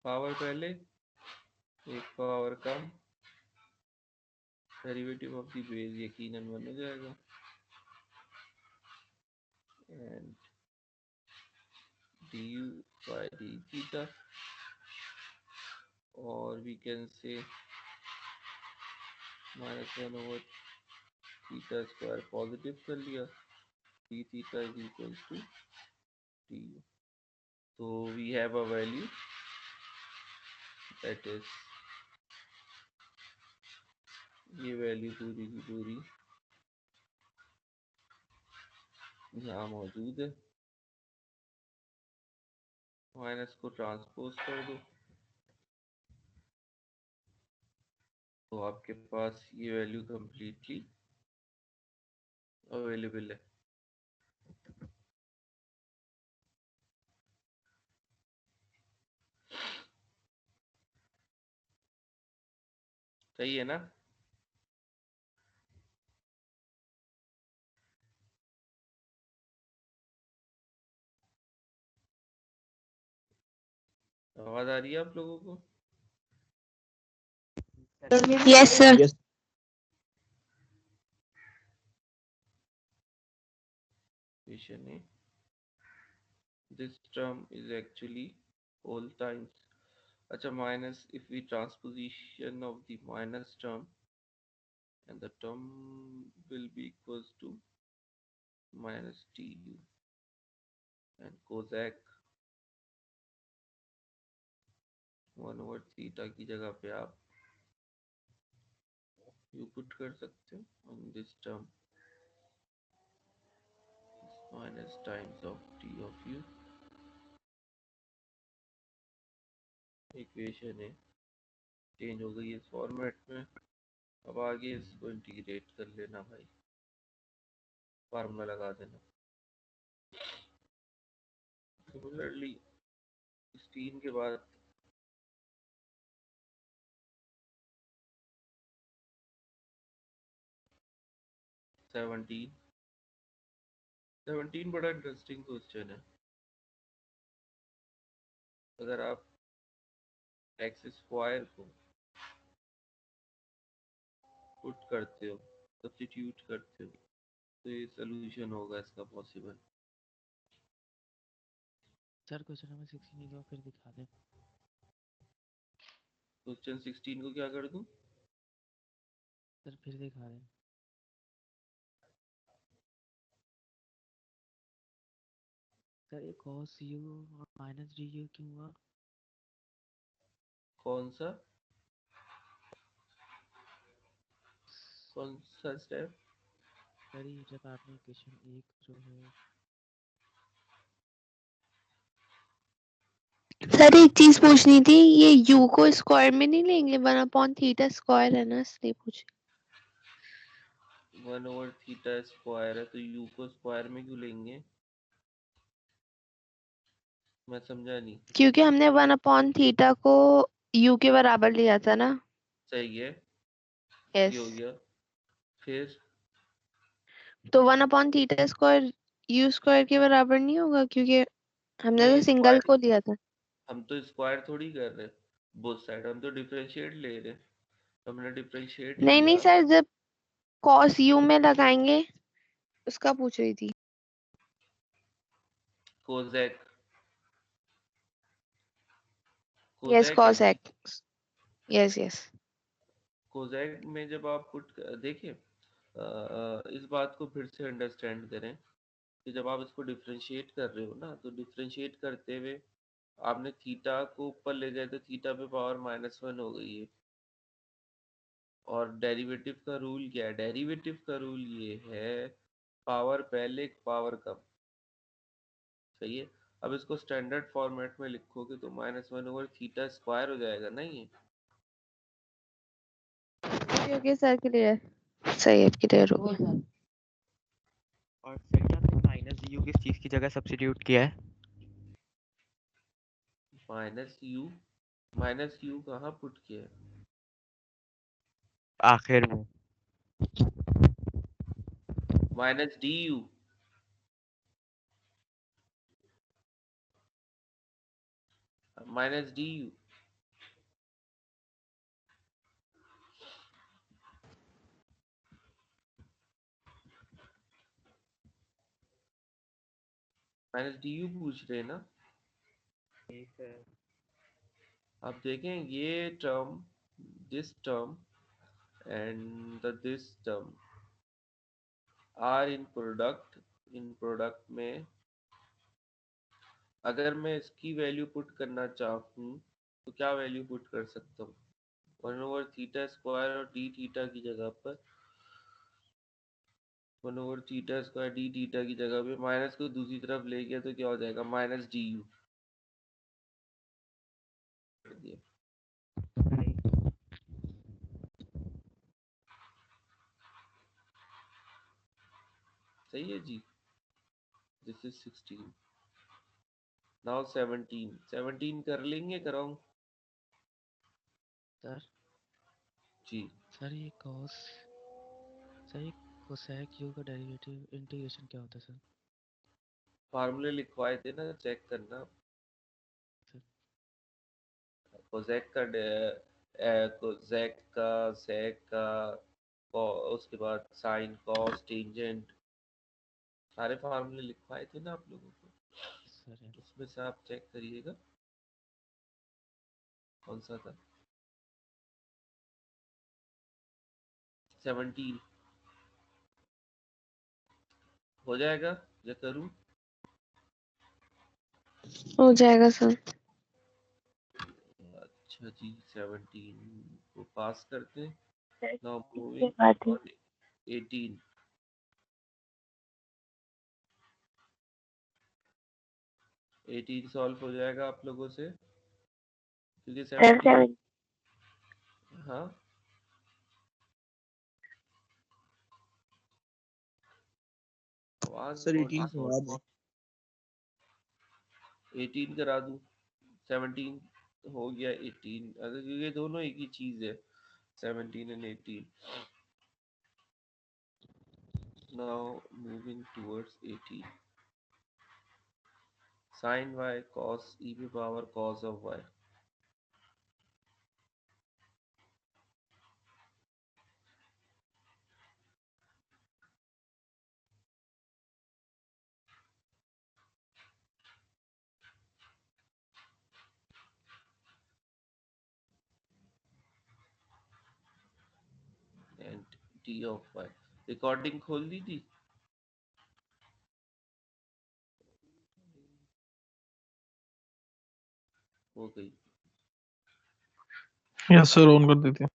Power पहले, एक power come, derivative of the base यकीनन 1 हो जाएगा, and du by d theta, और we can say -1/, theta square positive कर लिया, d theta is equals to du. So we have a value that is, ये value पूरी की पूरी यहाँ मौजूद है। माइनस को ट्रांसपोज कर दो तो आपके पास ये वैल्यू कंप्लीटली अवेलेबल है। सही है ना? आवाज आ रही है आप लोगों को? Yes, sir. Yes. Equation A, this term is actually all times, अच्छा minus, if we transposition of the minus term, and the term will be equals to minus du, and cosec 1/theta की जगह पे आप u put कर सकते हो, and this term minus times of t of u, equation है change हो गई इस फॉर्मेट में। अब आगे इसको इंटीग्रेट कर लेना भाई, फार्मूला लगा देना। सिमिलरली 16 के बाद 17 बड़ा इंटरेस्टिंग क्वेश्चन है। अगर आप एक्स स्क्वायर को पुट करते हो, सब्स्टिट्यूट करते हो, तो ये सोल्यूशन होगा इसका पॉसिबल। सर क्वेश्चन नंबर 16 एक बार फिर दिखा दें। क्वेश्चन 16 को क्या कर दूं? सर फिर दिखा दें। सर ये cos u और माइनस डी यू क्यों हुआ? कौन सा स्टेप? सर ये जब आपने इक्वेशन एक जो है सर एक चीज पूछनी थी, ये u को स्क्वायर में नहीं लेंगे? 1/थीटा स्क्वायर है ना, इसलिए पूछ। 1/थीटा स्क्वायर है तो u को स्क्वायर में क्यों लेंगे? मैं समझा नहीं। क्योंकि हमने 1/थीटा को u के बराबर लिया था ना। सही है, यस। ये हो गया। फिर तो 1/थीटा स्क्वायर u स्क्वायर के बराबर नहीं होगा, क्योंकि हमने तो नहीं, सिंगल स्क्वायर को लिया था। हम तो स्क्वायर थोड़ी कर रहे, बोथ साइड हम तो डिफरेंशिएट ले रहे। हमने डिफरेंशिएट नहीं नहीं लिया। सर, जब cos u में लगाएंगे उसका पूछ रही थी। Kozak, yes, Kozak cos x। Yes yes. Kozak में जब आप पुट देखिए, इस बात को फिर से अंडरस्टैंड करें कि जब आप इसको डिफरेंशिएट कर रहे हो ना, तो डिफरेंशिएट करते हुए आपने थीटा को ऊपर ले गए तो थीटा पे पावर -1 हो गई है। और डेरिवेटिव का रूल क्या है? डेरिवेटिव का रूल ये है पावर पहले पावर कम। सही है। अब इसको स्टैंडर्ड फॉर्मेट में लिखोगे तो -1/थीटा स्क्वायर हो जाएगा ना ये। Okay sir, clear. सही है, क्लियर हो गया। और सर ये आपने माइनस डी यू किस चीज़ की जगह सब्स्टिट्यूट किया है? माइनस यू कहाँ पुट किया है? आखिर में minus d u, minus d u minus d u पूछ रहे हैं ना। ठीक है। आप देखें ये term, this term and this term are in product में अगर मैं इसकी वैल्यू पुट करना चाहूँ तो क्या वैल्यू पुट कर सकता हूँ? 1/थीटा स्क्वायर और डी थीटा की जगह पर 1/थीटा स्क्वायर डी थीटा की जगह पे माइनस को दूसरी तरफ ले गया तो क्या हो जाएगा? Minus d you. सही है जी। This is 16। नाउ 17 कर लेंगे, कराऊं? सर जी सर ये कॉस सर ये कोसेक यू का डेरिवेटिव इंटीग्रेशन क्या होता है सर? फार्मूले लिखवाए थे ना, चेक करना। सर कोसेक का कोसेक का सेक का उसके बाद साइन कॉस टेंजेंट सारे फार्मूले लिखवाए थे ना आप लोगों को। सर है। उसमें से आप चेक करिएगा कौन सा था। 17 हो जाएगा या करूं? हो जाएगा सर। अच्छा जी, 17 को पास करते हैं। सर नाउ ये मूविंग बात है। ऑन 18। 18 सॉल्व हो जाएगा आप लोगों से क्योंकि सर 17। हाँ आवाज सर बहुत 18 डिस्टॉर्ट। करवा दो। 18 करा दूं? 17 हो गया 18, अगर क्योंकि दोनों एक ही चीज है, 17 and 18। Now moving towards 18. Sin y cos e to power cos of y. And t of y. Recording खोल दी थी? हो गई। यस सर, ऑन कर देते हैं।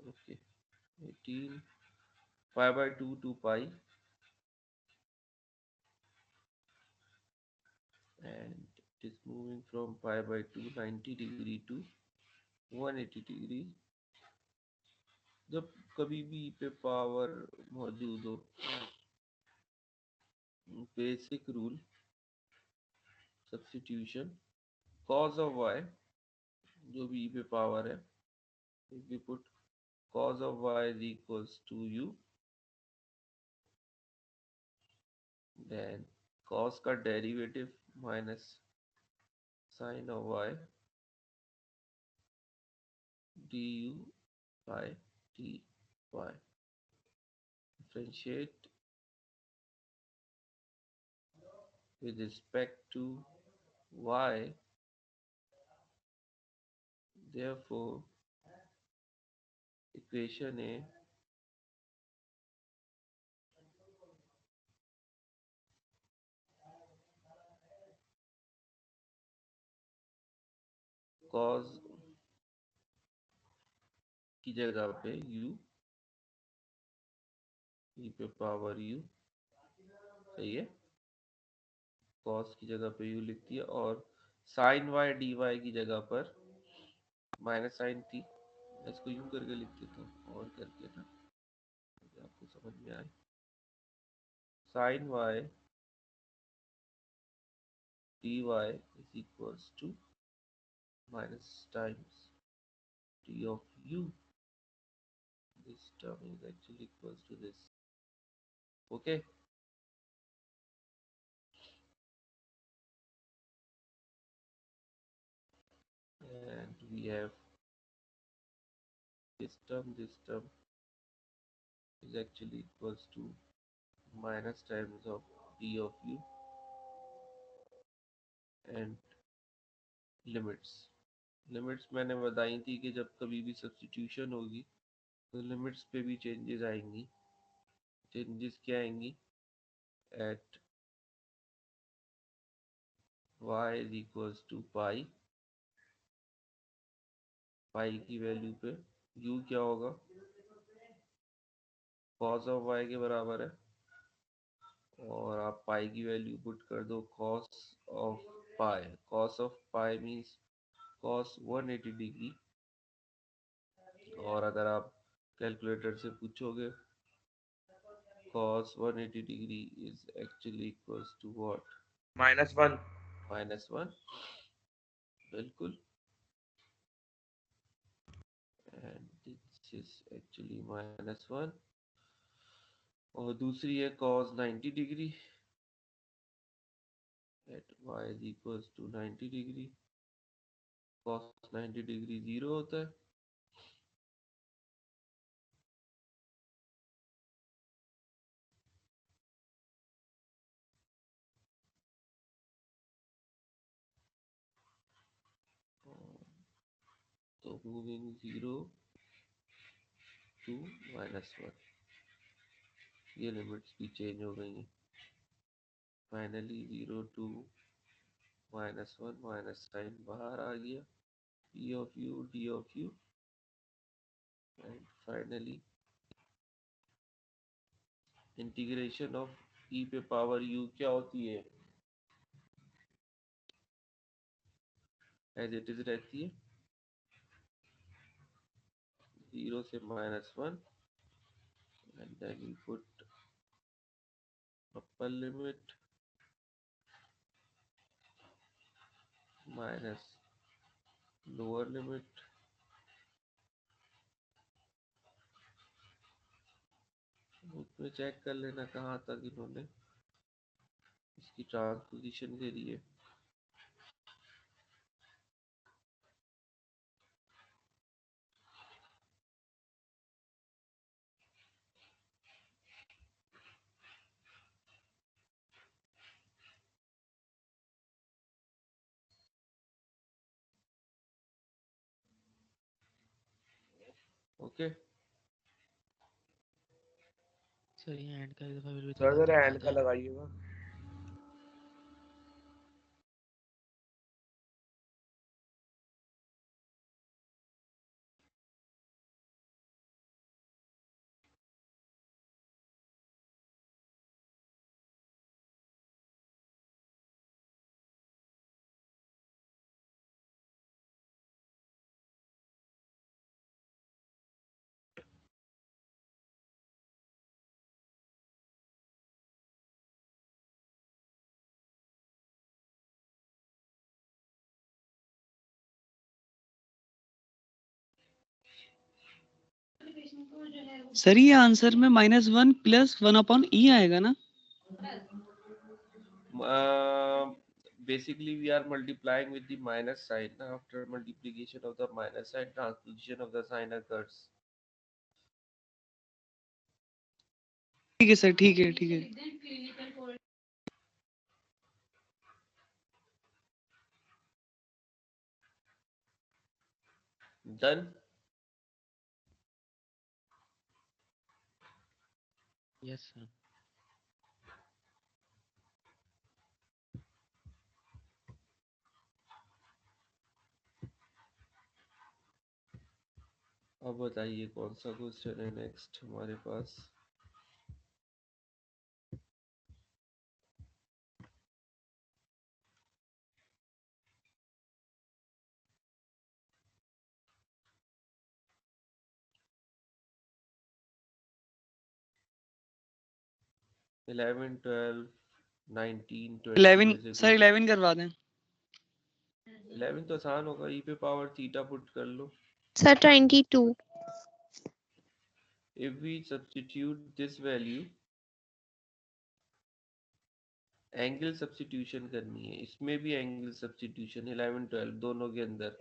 Okay 18 pi/2 2 pi and it is moving from pi/2 90 degree to 180 degree। जब कभी भी पे पावर मौजूद हो, basic rule substitution, cos of y जो भी पे पावर है, if we put cos of y is equals to u, then cos का derivative minus sin of y du by dy, differentiate with respect to y, therefore equation A cos की जगह पे u e पे power u, सही है, cos की जगह पे u लिख दिया और sin y dy की जगह पर माइनस साइन थी। इसको यूं करके लिख देता हूँ और करके ना, ताकि आपको समझ में आए। sin y dy is equals to minus times t of u. This term is actually equals to this. Okay. And we have this term is actually equals to minus times of d of u and limits मैंने बताई थी कि जब कभी भी substitution होगी तो limits पे भी चेंजेस आएंगी। चेंजेस क्या आएंगी? At y is equals to pi, pi की वैल्यू पे u क्या होगा? cos ऑफ y के बराबर है, और आप पाई की वैल्यू पुट कर दो cos of pi. cos of पाई मीन्स cos 180 डिग्री, और अगर आप कैलकुलेटर से पूछोगे cos 180 degree is actually equals to what? -1। -1, बिल्कुल। And this is actually -1। और दूसरी है cos 90 degree at y is equals to 90 degree. cos 90 degree 0 होता है। तो मूविंग 0 टू -1, ये लिमिट्स भी चेंज हो गई हैं। फाइनली 0 टू -1 माइनस साइन बाहर आ गया, p of u d of u, and finally integration of e पे पावर u क्या होती है? एज इट इज रहती है 0 से -1, and then we put upper limit minus lower limit, उसमें चेक कर लेना कहाँ तक इन्होंने इसकी ट्रांसपोजिशन करी है। ओके सर ये एंड का एक दफा फिर भी सर थोड़ा जरा बता एंड का दें। लगाइएगा। सर ये आंसर में -1 + 1/e आएगा ना? basically we are multiplying with the minus sign. After multiplication of the minus sign, transposition of the sign occurs. ठीक है सर, ठीक है, ठीक है। Done. Yes sir. अब बताइए कौन सा क्वेश्चन है नेक्स्ट हमारे पास? इलेवन 12 19 20 11 में से सर कोई 11 करवा दें। 11 तो आसान होगा, e पे पावर थीटा पुट कर लो। Sir, 22. If we substitute this value, angle substitution करनी है, इसमें भी एंगल सब्स्टिट्यूशन 11 12 दोनों के अंदर।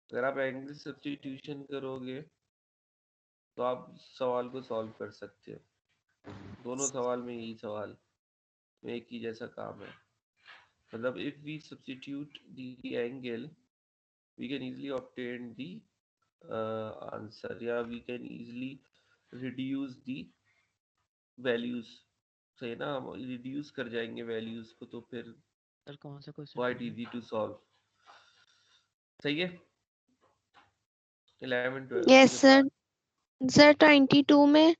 अगर आप एंगल सब्स्टिट्यूशन करोगे तो आप सवाल को सॉल्व कर सकते हो। दोनों सवाल में यही सवाल में एक ही जैसा काम है। मतलब if we substitute the angle we can easily obtain the answer, या we can easily reduce the values। सही ना, हम रिड्यूस कर जाएंगे वैल्यूज को, तो फिर सर कौन सा question quite easy to solve. सही है। 11 12 यस के सर। बाद सर 22 में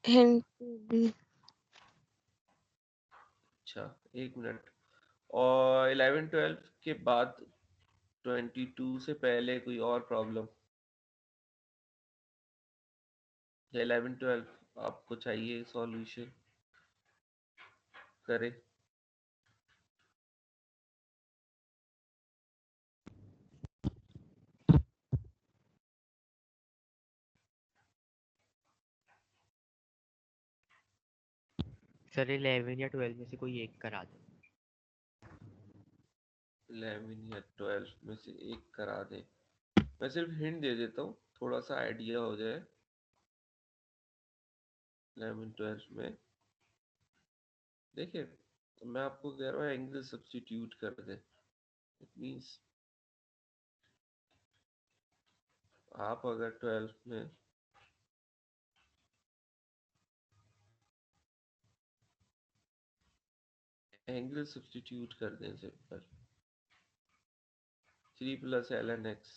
हिंट भी। अच्छा एक मिनट। और 11 12 के बाद 22 से पहले कोई और प्रॉब्लम? 11 12 आपको चाहिए सॉल्यूशन करे? सर 11 या 12 में से कोई एक करा दो। 11 या 12 में से एक करा दे। मैं सिर्फ हिंट दे देता हूँ, थोड़ा सा आइडिया हो जाए। 11 12 में देखिए, मैं आपको कह रहा हूँ एंगल सब्स्टिट्यूट कर दे। इट मींस आप अगर 12 में एंगल सब्स्टिट्यूट कर दें simple, 3 plus ln x,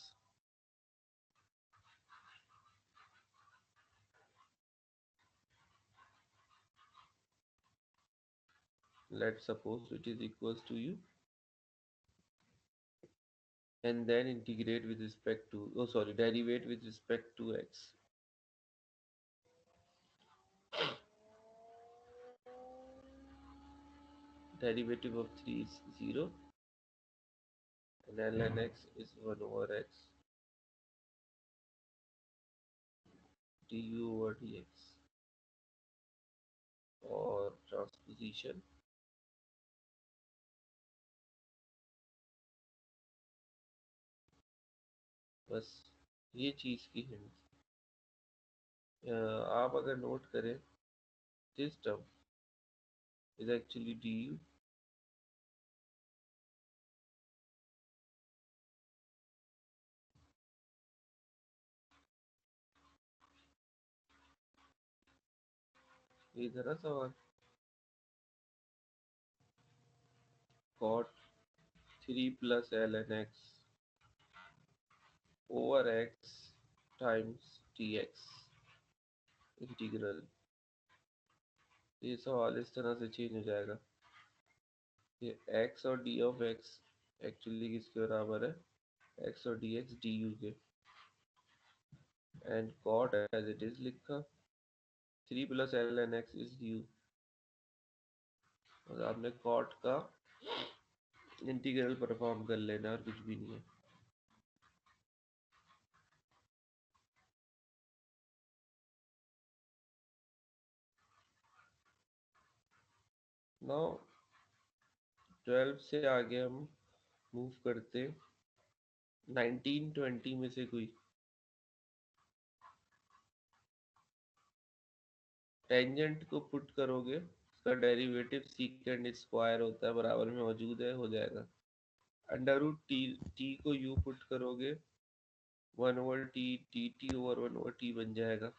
let's suppose it is equals to u, and then integrate with respect to, oh sorry, derivate with respect to x. Derivative of 3 is 0 and ln x is 1 over x du over dx, और transposition बस ये चीज़ की hint. आप अगर note करें, this term is actually du, ये था ना सवाल, cot 3 plus ln x over x times dx integral. ये सवाल इस तरह से चेंज हो जाएगा, ये x और d ऑफ x एक्चुअली किसके बराबर है, x और dx du के, and cot as it is लिखा, 3 plus ln x is du, और आपने cot का इंटीग्रल परफॉर्म कर लेना और कुछ भी नहीं है। नाउ 12 से आगे हम मूव करते 19 20 में से कोई। टेंजेंट को पुट करोगे, उसका डेरिवेटिव सीकेंड स्क्वायर होता है, बराबर में मौजूद है, हो जाएगा। अंडर रूट टी, टी को यू पुट करोगे, 1 over T, T T over 1 over T बन जाएगा,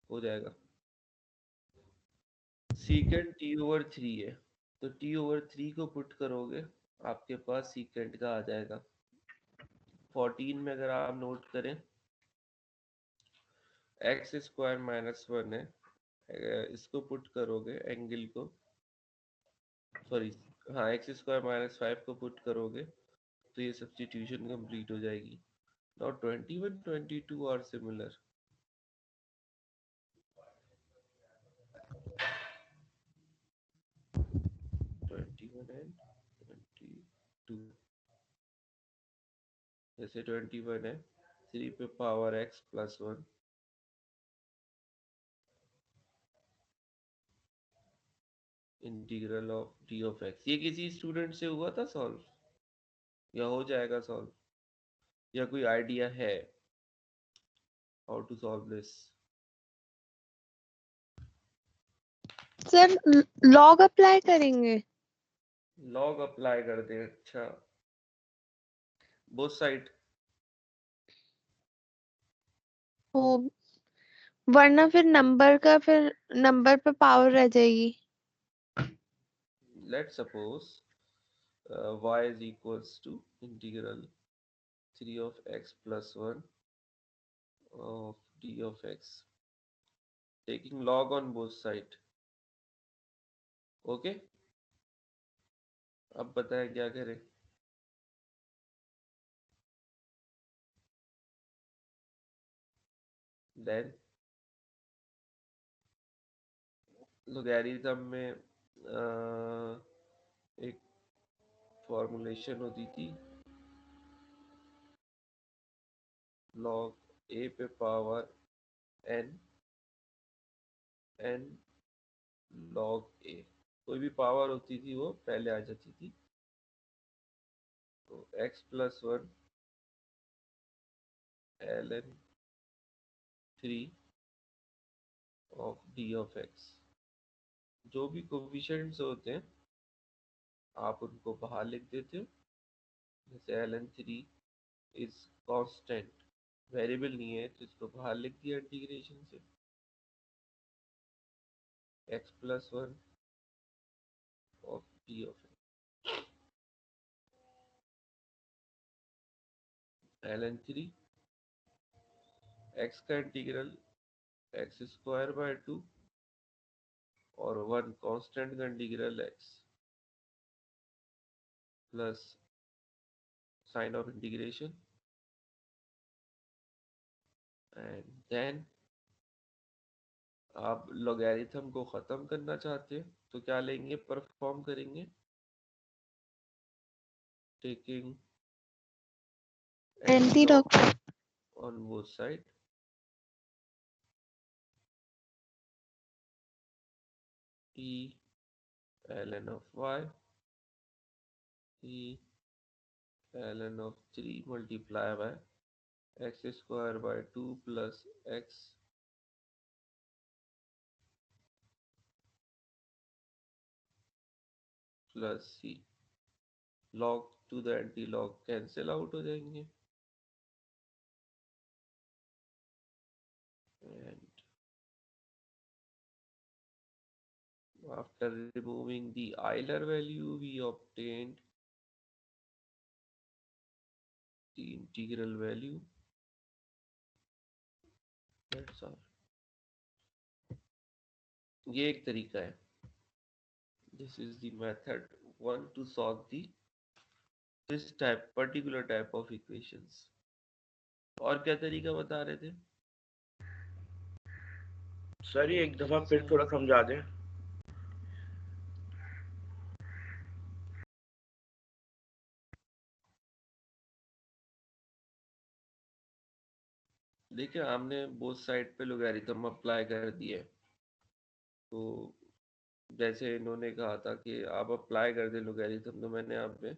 हो जाएगा। सीकेंड टी ओवर 3 है, तो टी ओवर 3 को पुट करोगे, आपके पास सीकेंड का आ जाएगा। 14 में अगर आप नोट करें, एक्स स्क्वायर माइनस 1 है, इसको पुट करोगे एंगल को, सॉरी हाँ, एक्स स्क्वायर माइनस 5 को पुट करोगे तो ये सब्स्टिट्यूशन कंप्लीट हो जाएगी। Now 21 22 are similar. जैसे 21 है, 3 पे power x plus 1, integral of d of x. ये किसी स्टूडेंट से हुआ था सॉल्व, या हो जाएगा सॉल्व, या कोई आइडिया है how to solve this? Sir log apply करेंगे? लॉग अप्लाई कर दें, अच्छा बोथ साइड। ओ, वरना फिर नंबर पे पावर रह जाएगी। Let suppose y is equals to integral 3 of x plus 1 of d of x, taking log on both side। Okay, अब बताएं क्या करें। देन लोगैरिथम में एक फॉर्मूलेशन होती थी, log a पे पावर n log a, कोई भी पावर होती थी वो पहले आ जाती थी। तो x plus 1 ln 3 of d of x, जो भी कोफिशिएंट्स होते हैं आप उनको बाहर लिख देते हो। जैसे ln 3 इज कांस्टेंट, वेरिएबल नहीं है तो इसको बाहर लिख दिया इंटीग्रेशन से। x plus 1 of d of ln 3 x का इंटीग्रल x स्क्वायर बाय 2 और 1 कांस्टेंट का integral x plus sine of integration, and then आप लॉगरिथम को खत्म करना चाहते हैं तो क्या लेंगे, परफॉर्म करेंगे taking anti log on both side, e ln of y e ln of 3 multiply by x square by 2 plus x plus c। log to the anti log cancel out हो जाएंगे, and after removing the Euler value we obtained the integral value, that's all। ये एक तरीका है, this is the method one to solve the this particular type of equations। और क्या तरीका बता रहे थे सर, ये एक दफा फिर थोड़ा समझा दें। देखिए हमने बोथ साइड पे लोगरिथम अप्लाई कर दिए, तो जैसे इन्होंने कहा था कि आप अप्लाई कर दें लोगरिथम, तो मैंने यहाँ पे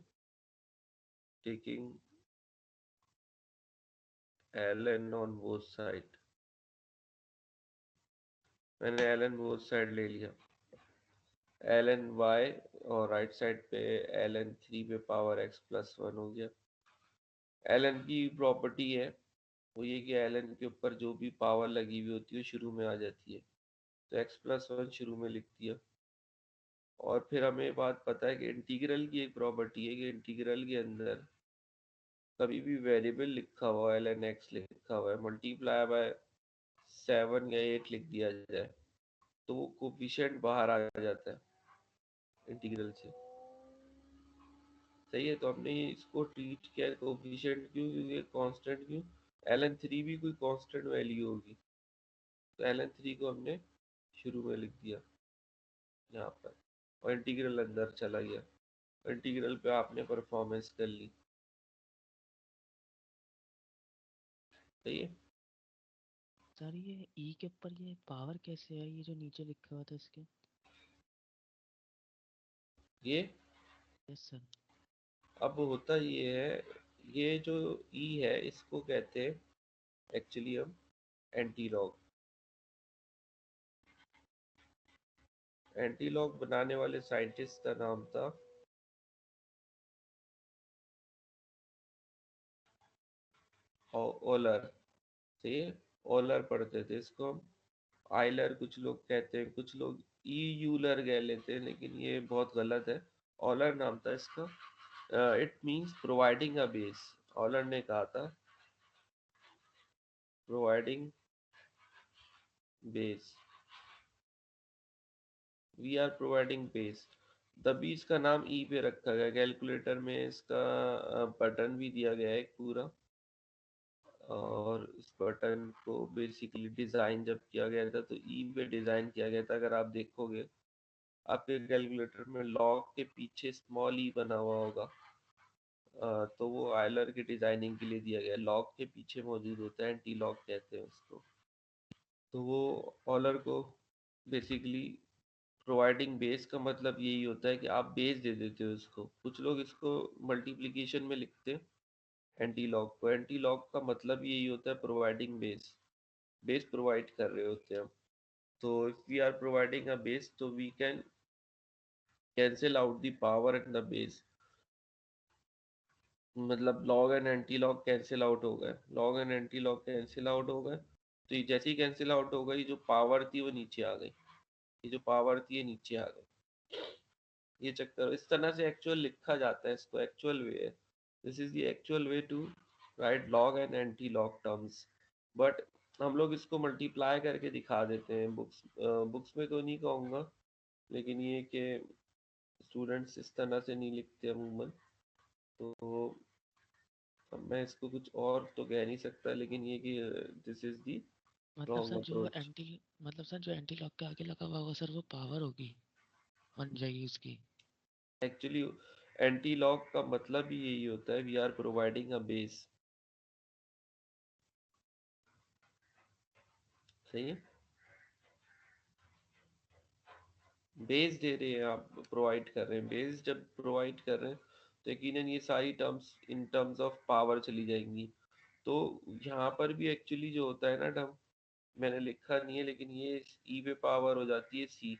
taking ln on both side, मैंने ln बोथ साइड ले लिया, ln y और राइट साइड पे ln 3 पे पावर x प्लस 1 हो गया। ln की प्रॉपर्टी है वो ये कि ln के ऊपर जो भी पावर लगी हुई होती है शुरू में आ जाती है, तो x प्लस 1 शुरू में लिख दिया। और फिर हमें बात पता है कि इंटीग्रल की एक प्रॉपर्टी है कि इंटीग्रल के अंदर कभी भी वेरिएबल लिखा हुआ है ln x लिखा हुआ है मल्टीप्लाई बाय 7 या 8 लिख दिया जाए तो वो कोफिशिएंट बाहर आ जाता है इंटीग्रल से, सही है। तो हमने इसको ट्रीट किया कोफिशिएंट क्यों, क्योंकि कांस्टेंट क्यों, ln 3 भी कोई कांस्टेंट वैल्यू होगी, तो ln 3 को हमने शुरू में लिख दिया यहाँ पर और इंटीग्रल अंदर चला गया, इंटीग्रल पे आपने परफॉर्मेंस कर ली, सही है। सर ये ई के ऊपर ये पावर कैसे है, ये जो नीचे लिखा हुआ था इसके? ये यस सर। अब होता ये है, ये जो ई है इसको कहते हैं एक्चुअली हम एंटी लॉग, एंटी लॉक बनाने वाले साइंटिस्ट का नाम था ओलर। से ओलर पढ़ते थे इसको हम, आइलर कुछ लोग कहते हैं, कुछ लोग ई यूलर कह लेते हैं, लेकिन ये बहुत गलत है। ऑलर नाम था इसका। It means providing a base. Euler ने कहा था providing base, we are providing base. तभी इसका नाम ई पे रखा गया। कैलकुलेटर में इसका बटन भी दिया गया है एक पूरा, और इस बटन को बेसिकली डिज़ाइन जब किया गया था तो ई पे डिज़ाइन किया गया था। अगर आप देखोगे आपके कैलकुलेटर में लॉग के पीछे स्मॉल ई बना हुआ होगा, तो वो आयलर की डिज़ाइनिंग के लिए दिया गया। लॉग के पीछे मौजूद होता है, एंटी लॉग कहते हैं उसको। तो वो ऑलर को बेसिकली प्रोवाइडिंग बेस का मतलब यही होता है कि आप बेस दे देते हो इसको। कुछ लोग इसको मल्टीप्लिकेशन में लिखते हैं एंटी लॉग को। एंटी लॉग का मतलब यही होता है प्रोवाइडिंग बेस, बेस प्रोवाइड कर रहे होते हैं हम। तो if we are providing a base तो we can cancel out the power in the base. मतलब log and anti log cancel out हो गए, log and anti log cancel out हो गए। तो ये जैसे ही कैंसिल आउट हो गई, जो पावर थी वो नीचे आ गई, ये जो पावर थी ये नीचे आ गई। ये चक्कर इस तरह से एक्चुअल लिखा जाता है, इसको एक्चुअल वे है। This is the actual way to write log and anti log terms. But हम लोग इसको मल्टीप्लाई करके दिखा देते हैं बुक्स, बुक्स में तो नहीं कहूँगा, लेकिन ये कि स्टूडेंट्स इस तरह से नहीं लिखते अमूमन। तो अब मैं इसको कुछ और तो कह नहीं सकता, लेकिन ये कि दिस इज दी मतलब रॉन्ग सर जो अप्रोच। एंटी मतलब सर जो एंटी लॉक के आगे लगा हुआ होगा सर वो पावर होगी, बन जाएगी उसकी। एक्चुअली एंटी लॉग का मतलब ही यही होता है, we are providing a base. सही है, बेस दे रहे हैं आप, प्रोवाइड कर रहे हैं बेस। जब प्रोवाइड कर रहे हैं तो यकीनन ये सारी terms in terms of power चली जाएंगी। तो यहाँ पर भी एक्चुअली जो होता है ना टर्म, मैंने लिखा नहीं है, लेकिन ये ई पे पावर हो जाती है सी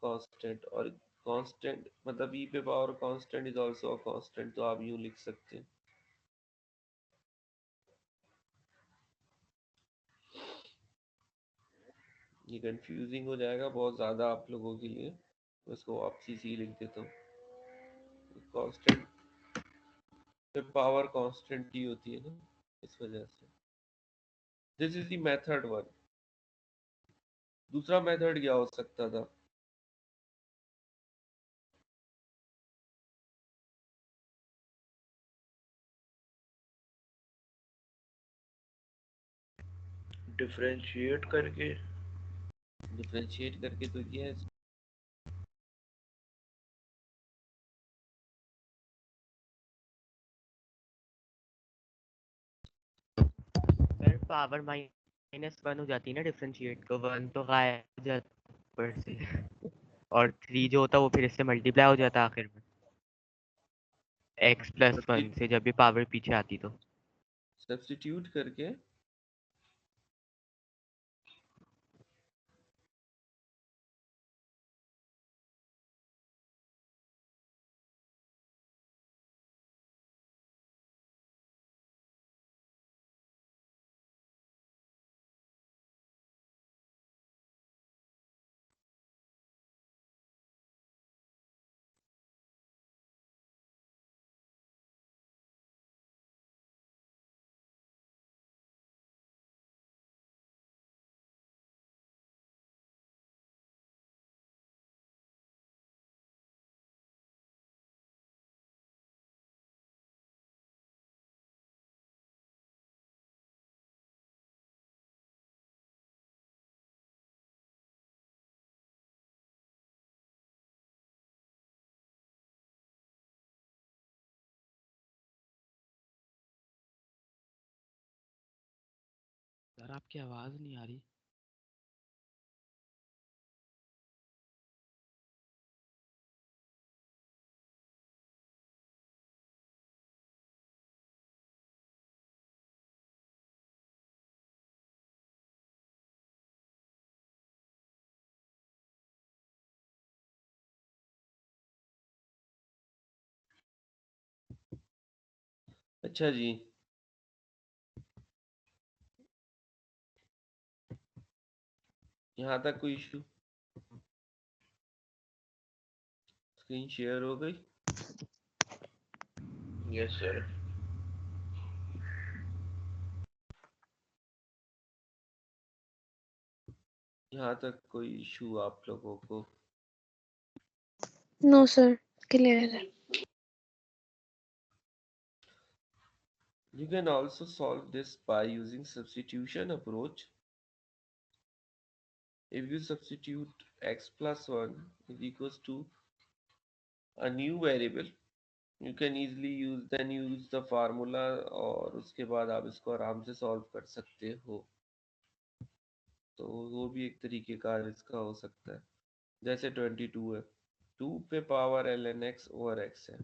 कांस्टेंट। और कांस्टेंट मतलब ई पे power constant is also a constant, तो आप यूं लिख सकते हैं। ये कंफ्यूजिंग हो जाएगा बहुत ज़्यादा आप लोगों के लिए, मैं इसको वापसी सी लिख देता हूँ। कांस्टेंट पे पावर कांस्टेंट ही होती है ना, इस वजह से। This is the method one. दूसरा मेथड क्या हो सकता था? डिफरेंशिएट करके। डिफरेंशिएट करके तो ये है। सर पावर -1 हो जाती है ना डिफरेंशिएट को, 1 तो गायब हो जाता है ऊपर से और 3 जो होता है वो फिर इससे मल्टीप्लाई हो जाता है आखिर में x+1 से, जब भी पावर पीछे आती तो। सब्स्टिट्यूट करके सर आपकी आवाज़ नहीं आ रही। अच्छा जी, यहाँ तक कोई इशू? स्क्रीन शेयर हो गई? Yes sir. यहाँ तक कोई इशू आप लोगों को? नो सर, क्लियर है। You can also solve this by using substitution approach. If you substitute x plus 1 is equals to a new variable, you can easily use the formula और उसके बाद आप इसको आराम से सॉल्व कर सकते हो। तो वो भी एक तरीके का इसका हो सकता है। जैसे 22 है, 2 पे power ln x over x है।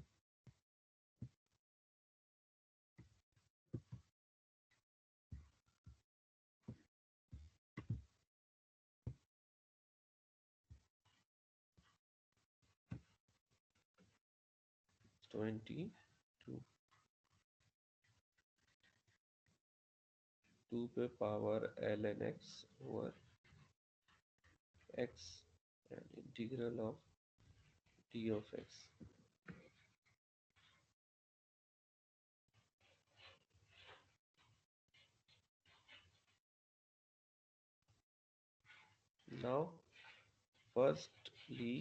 ट्वेंटी टू पे power ln x over x and integral of t of x. Now firstly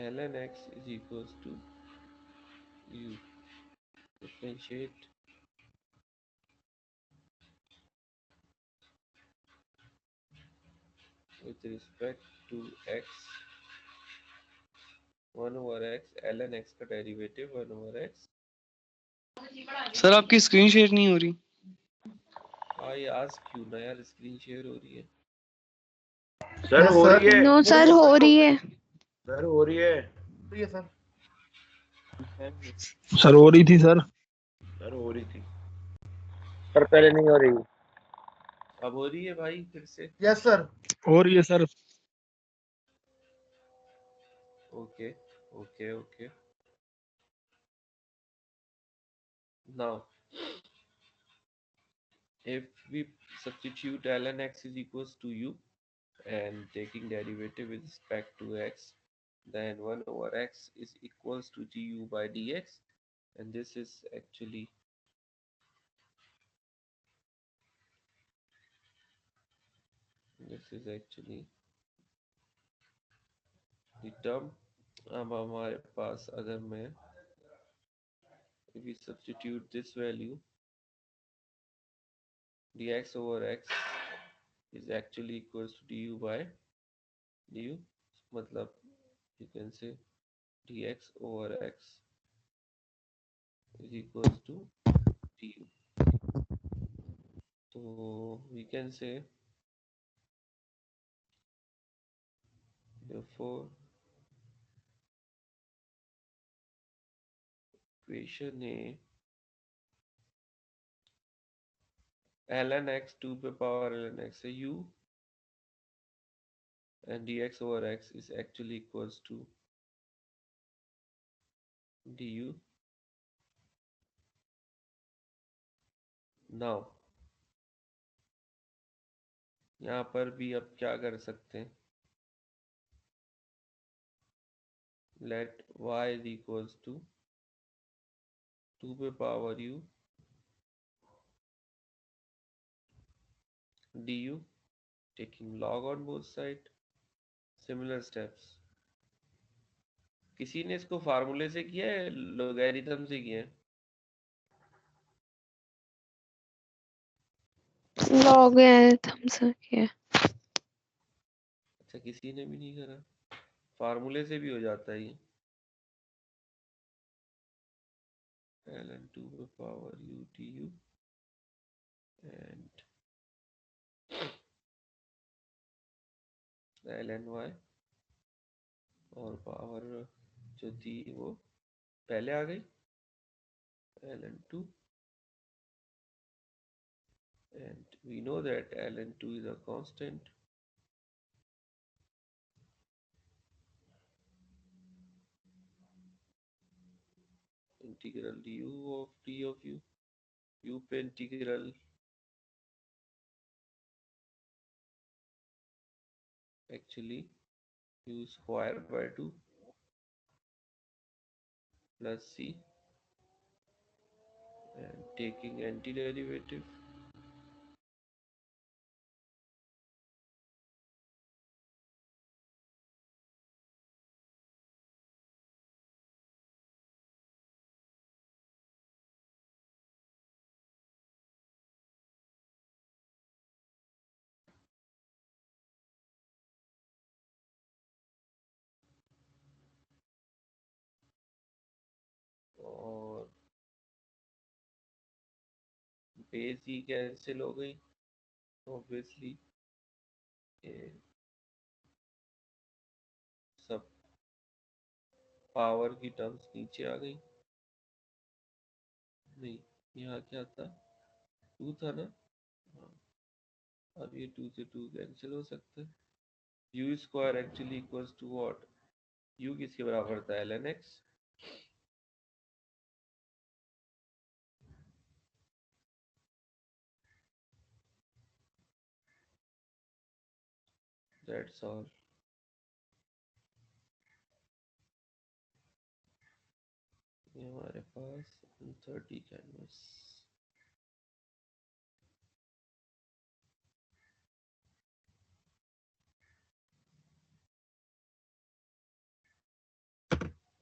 ln x is equals to u. Differentiate with respect to x 1 over x, ln x का derivative 1 over x। Sir आपकी screen share नहीं हो रही। आई आज क्यों ना यार, screen share हो रही है। सर हो रही है। नो सर, हो रही है। सर हो रही है। सर हो रही थी सर। सर हो रही थी। पर पहले नहीं हो रही। अब हो रही है भाई फिर से? Yes sir. हो रही है sir. Okay okay okay. Now if we substitute ln x is equals to u and taking derivative with respect to x, then 1 over x is equals to du by dx, and this is actually the term। अब हमारे पास अगर मैं if we substitute this value, dx over x is actually equals to du by du, मतलब you can say dx over x is equals to du। So we can say therefore equation A ln x 2 पे power ln x है u and dx over x is actually equals to du। Now यहाँ पर भी अब क्या कर सकते हैं, let y is equals to 2 पे power u du, taking log on both side। Similar steps। किसी ने इसको फार्मूले से किया है, लोगैरिथम से किया है? लॉगरिथम से किया। अच्छा, किसी ने भी नहीं करा? फार्मूले से भी हो जाता है ये। ln 2 पे power u du and ln y और पावर जो थी वो पहले आ गई ln 2 and We know that ln2 is a constant. Integral du of d of u पे integral actually u square by 2 plus c and taking antiderivative. और base ही cancel हो गई ऑब्वियसली, सब पावर की टर्म्स नीचे आ गई। नहीं, यहाँ क्या था, 2 था ना। हाँ, अब ये 2 से 2 कैंसिल हो सकता है। U square actually equals to what, u किसके बराबर था, ln x। That's all. ये हमारे पास 30 canvas.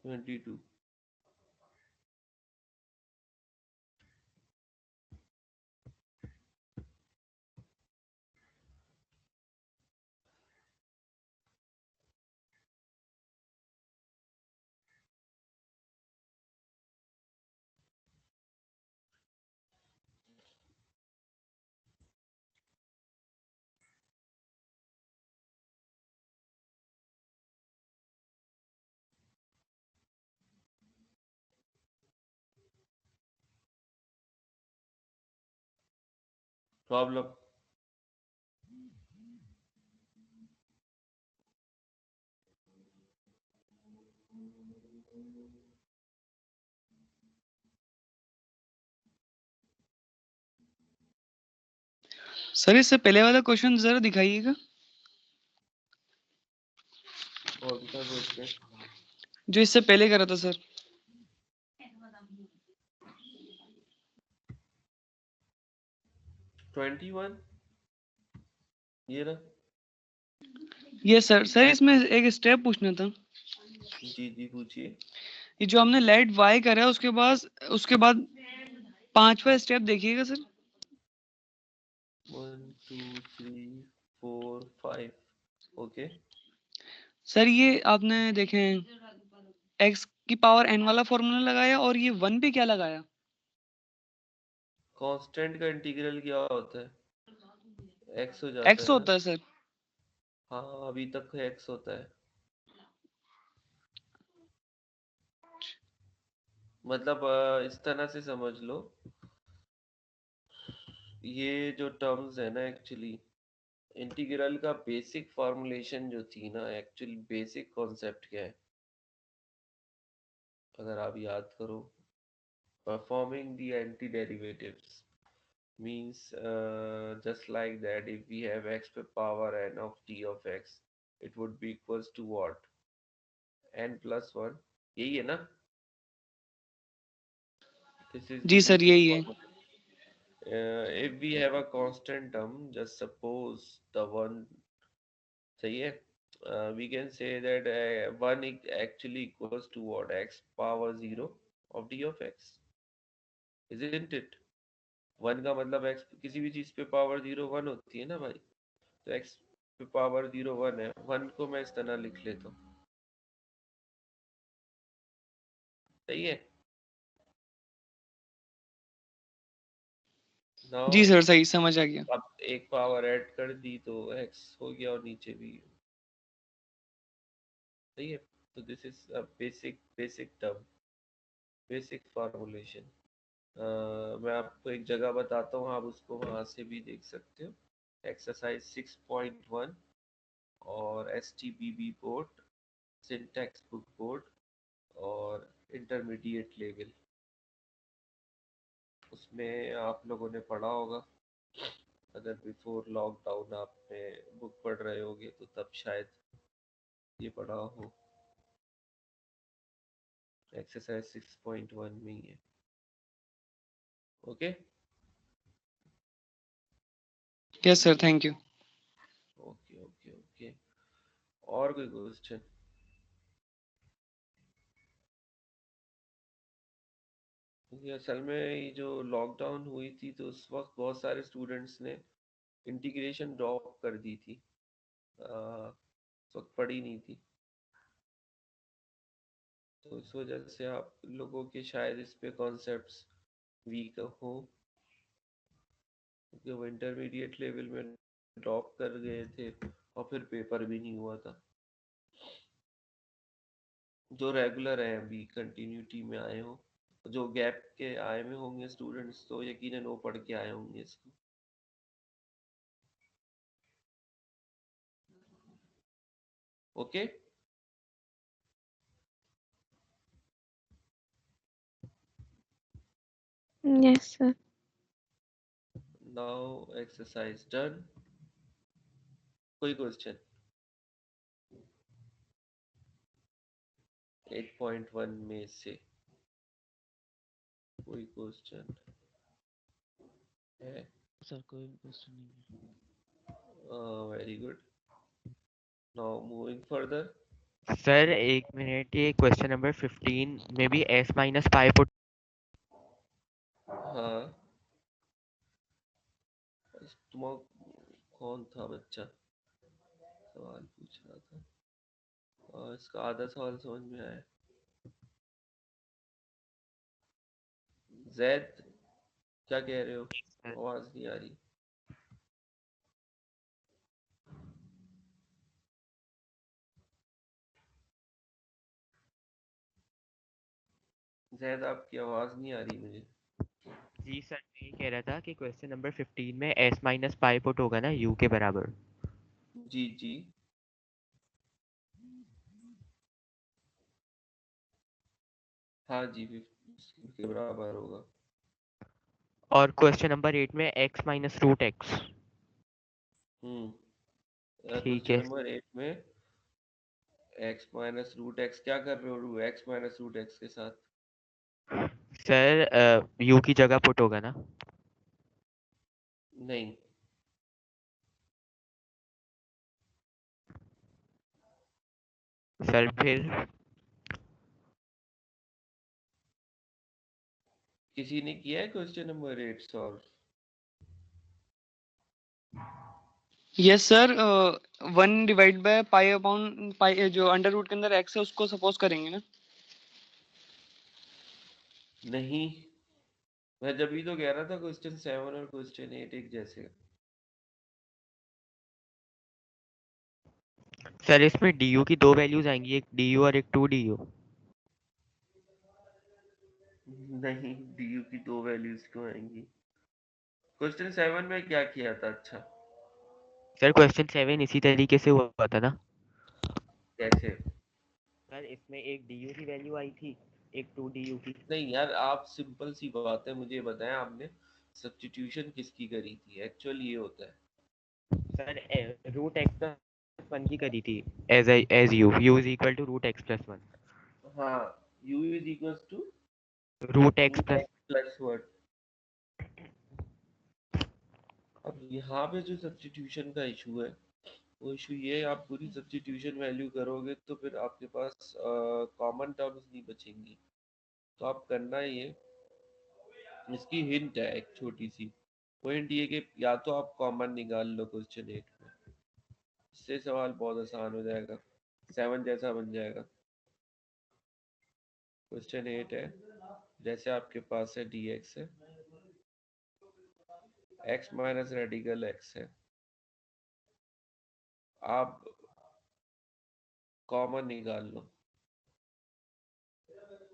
Twenty two. Problem. Sir इससे पहले वाला क्वेश्चन जरा दिखाइएगा, कौन सा क्वेश्चन? जो इससे पहले करा था सर। 21 ये रहा। ये सर इसमें एक स्टेप पूछना था। जी जी पूछिए। ये जो हमने लेट y करा है उसके बाद पांचवा स्टेप देखिएगा सर। 1 2 3 4 5 ओके। सर ये आपने देखें x की पावर n वाला फॉर्मूला लगाया और ये 1 पे क्या लगाया? कांस्टेंट का इंटीग्रल क्या होता है, x हो जाता x है होता ना। है सर। हाँ अभी तक x होता है, मतलब इस तरह से समझ लो, ये जो टर्म्स है ना एक्चुअली इंटीग्रल का बेसिक फॉर्मुलेशन जो थी ना, एक्चुअली बेसिक कॉन्सेप्ट क्या है अगर आप याद करो, performing the anti derivatives means just like that if we have x to power n of t of x it would be equals to what, n plus 1, यही है ना। this is the जी सर basic यही है। formula. If we have a constant term, just suppose the one, सही है, we can say that 1 actually equals to what, x power 0 of d of x, isn't it? 1 का मतलब x किसी भी चीज पे पावर 0 1 होती है ना भाई, तो x पे पावर 0 1 है, 1 को मैं इस तरह लिख लेता हूँ, सही है। नाउ जी सर सही समझ आ गया। अब एक पावर ऐड कर दी तो x हो गया और नीचे भी, सही है। तो this is a basic term, basic formulation. मैं आपको एक जगह बताता हूँ, आप उसको वहाँ से भी देख सकते हो। एक्सरसाइज 6.1 और STBB board, syntax book board और इंटरमीडिएट लेवल, उसमें आप लोगों ने पढ़ा होगा। अगर बिफोर लॉकडाउन आपने बुक पढ़ रहे होगे तो तब शायद ये पढ़ा हो। एक्सरसाइज 6.1 में ही है। Okay yes sir, thank you. Okay okay okay. और कोई क्वेश्चन? क्योंकि असल में ये जो लॉकडाउन हुई थी तो उस वक्त बहुत सारे स्टूडेंट्स ने इंटीग्रेशन ड्रॉप कर दी थी, उस वक्त पढ़ी नहीं थी, तो इस वजह से आप लोगों के शायद इस पे कॉन्सेप्ट्स वीक हो, क्योंकि वो इंटरमीडिएट लेवल में ड्रॉप कर गए थे और फिर पेपर भी नहीं हुआ था। जो रेगुलर है अभी कंटिन्यूटी में आए हो, जो गैप के आए में होंगे स्टूडेंट्स तो यकीनन वो पढ़ के आए होंगे इसको। Okay Yes, sir. Now exercise done. कोई क्वेश्चन? 8.1 में से कोई क्वेश्चन है? सर कोई क्वेश्चन नहीं है। Very good. Now moving further. Sir एक मिनट, ये क्वेश्चन नंबर 15 में भी s माइनस पाई पुट। हाँ, तुम कौन था बच्चा सवाल पूछ रहा था? इसका आधा सवाल समझ में आया। जैद क्या कह रहे हो? आवाज नहीं आ रही। जैद आपकी आवाज नहीं आ रही मुझे। जी सर, मैं ये कह रहा था कि क्वेश्चन नंबर 15 में s माइनस पाई पुट होगा ना u के बराबर। जी जी, हाँ जी, 50 के बराबर होगा। और क्वेश्चन नंबर 8 में x माइनस रूट एक्स। ठीक क्वेश्चन है नंबर 8 में x माइनस रूट एक्स क्या कर रहे हो x माइनस रूट एक्स के साथ? सर, u की जगह पुट होगा ना। नहीं, सर फिर किसी ने किया है question number 8 solve? Yes sir, 1 divide by pi upon pi, जो अंडर रूट के अंदर एक्स है उसको सपोज करेंगे ना। नहीं, मैं जब ही तो कह रहा था क्वेश्चन 7 और क्वेश्चन 8 एक जैसे। सर इसमें du की दो वैल्यूज आएंगी, एक du और एक 2du। नहीं, du की दो वैल्यूज क्यों आएंगी? क्वेश्चन 7 में क्या किया था? अच्छा, सर क्वेश्चन 7 इसी तरीके से हुआ था ना। कैसे? सर इसमें एक du की वैल्यू आई थी, एक 2du की। नहीं यार, आप सिंपल सी बात है, मुझे बताएं आपने सब्स्टिट्यूशन किसकी करी थी? एक्चुअल ये होता है। सर रूट एक्स प्लस 1 की करी थी, as u is equal to root x plus 1। हाँ, u is equals to root x root plus. X plus 1। अब यहाँ पे जो सब्स्टिट्यूशन का इशू है वो इशू ये है, आप पूरी सब्स्टिट्यूशन वैल्यू करोगे तो फिर आपके पास कॉमन टर्म्स नहीं बचेंगी। तो आप करना ये, इसकी हिंट है एक छोटी सी। वो हिंट ये कि या तो आप कॉमन निकाल लो क्वेश्चन 8 में, इससे सवाल बहुत आसान हो जाएगा, 7 जैसा बन जाएगा। क्वेश्चन 8 है, जैसे आपके पास है dx है, x माइनस रेडिकल x है, आप कॉमन निकाल लो।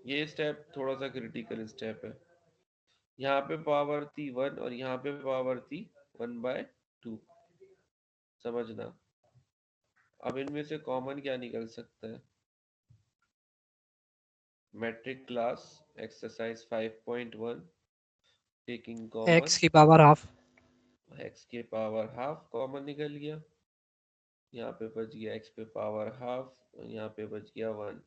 ये स्टेप थोड़ा सा क्रिटिकल स्टेप है, यहाँ पे पावर थी 1 और यहाँ पे पावर थी 1/2, समझना। अब इनमें से कॉमन क्या निकल सकता है? Matric class exercise 5.1, taking common x की पावर हाफ। x के पावर हाफ कॉमन निकल गया, यहाँ पे बच गया x पे पावर हाफ, यहाँ पे बच गया 1।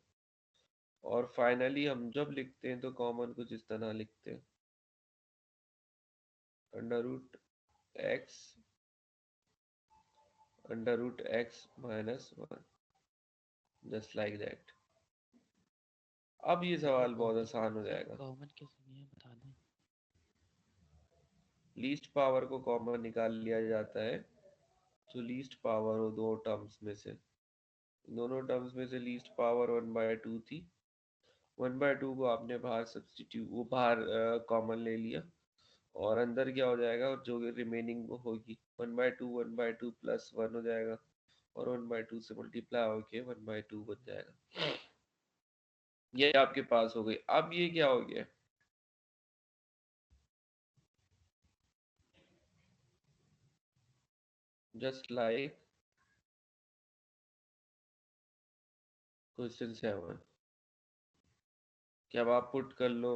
और फाइनली हम जब लिखते हैं तो कॉमन कुछ इस तरह लिखते हैं, under root x minus 1, just like that. अब ये सवाल बहुत आसान हो जाएगा। कॉमन कैसे नहीं है बता दें। लीस्ट पावर को कॉमन निकाल लिया जाता है, जो लीस्ट पावर हो दो टर्म्स में से, दोनों टर्म्स में से लीस्ट पावर 1/2 थी। 1/2 को आपने बाहर सब्स्टिट्यूट, वो बाहर कॉमन ले लिया, और अंदर क्या हो जाएगा, और जो रिमेनिंग वो होगी 1/2 प्लस 1 हो जाएगा, और 1/2 से मल्टीप्लाई होके 1/2 बन जाएगा। ये आपके पास हो गई। अब ये क्या हो गया, जस्ट लाइक क्वेश्चन 7। क्या अब आप पुट कर लो,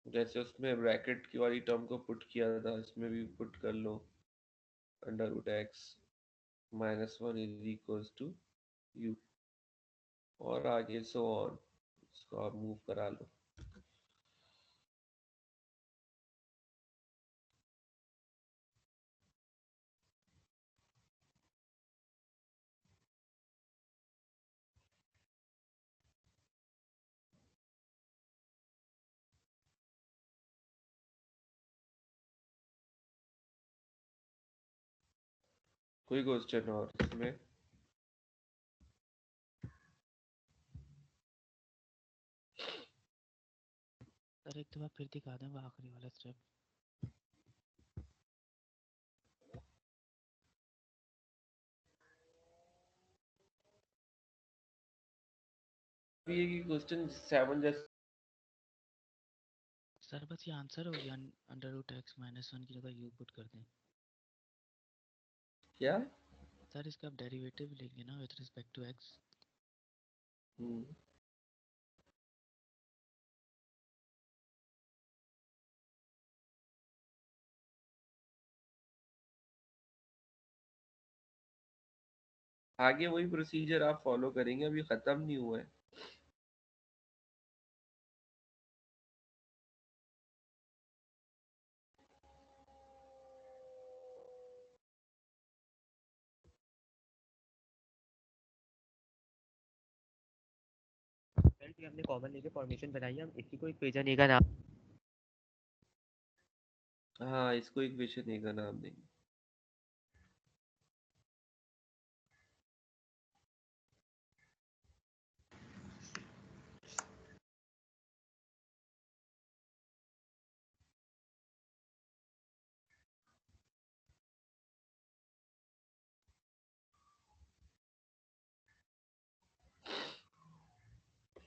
जैसे उसमें ब्रैकेट की वाली टर्म को पुट किया था, इसमें भी पुट कर लो, under root x minus 1 is equals to u, और आगे सो ऑन, इसको आप मूव करा लो। कोई क्वेश्चन और इसमें? सर एक दफा फिर दिखा दें वो आखिरी वाला स्टेप। ये कि क्वेश्चन 7 जैसे सर बस ये आंसर हो गया, अंडर रूट एक्स माइनस 1 की जगह यू पुट कर दें। क्या? सर इसका आप डेरिवेटिव लेंगे ना विद रिस्पेक्ट टू एक्स। आगे वही प्रोसीजर आप फॉलो करेंगे, अभी खत्म नहीं हुआ है। सर हमने कॉमन लेके फॉर्मेशन बनाई है, हम इसी को इक्वेशन ए का नाम। हाँ, इसको इक्वेशन ए का नाम देंगे।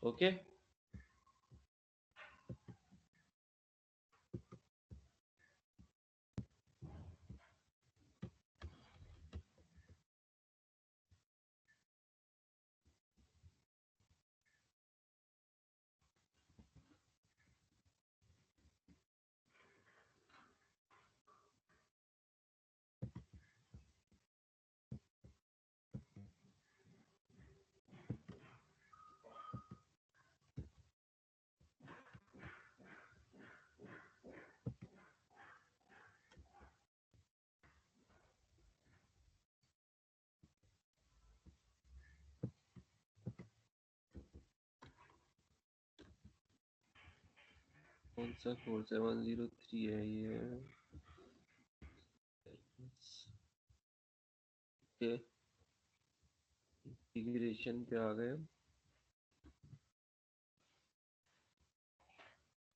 ओके, कौन सा 4703 है ये? इंटीग्रेशन पे आ गए,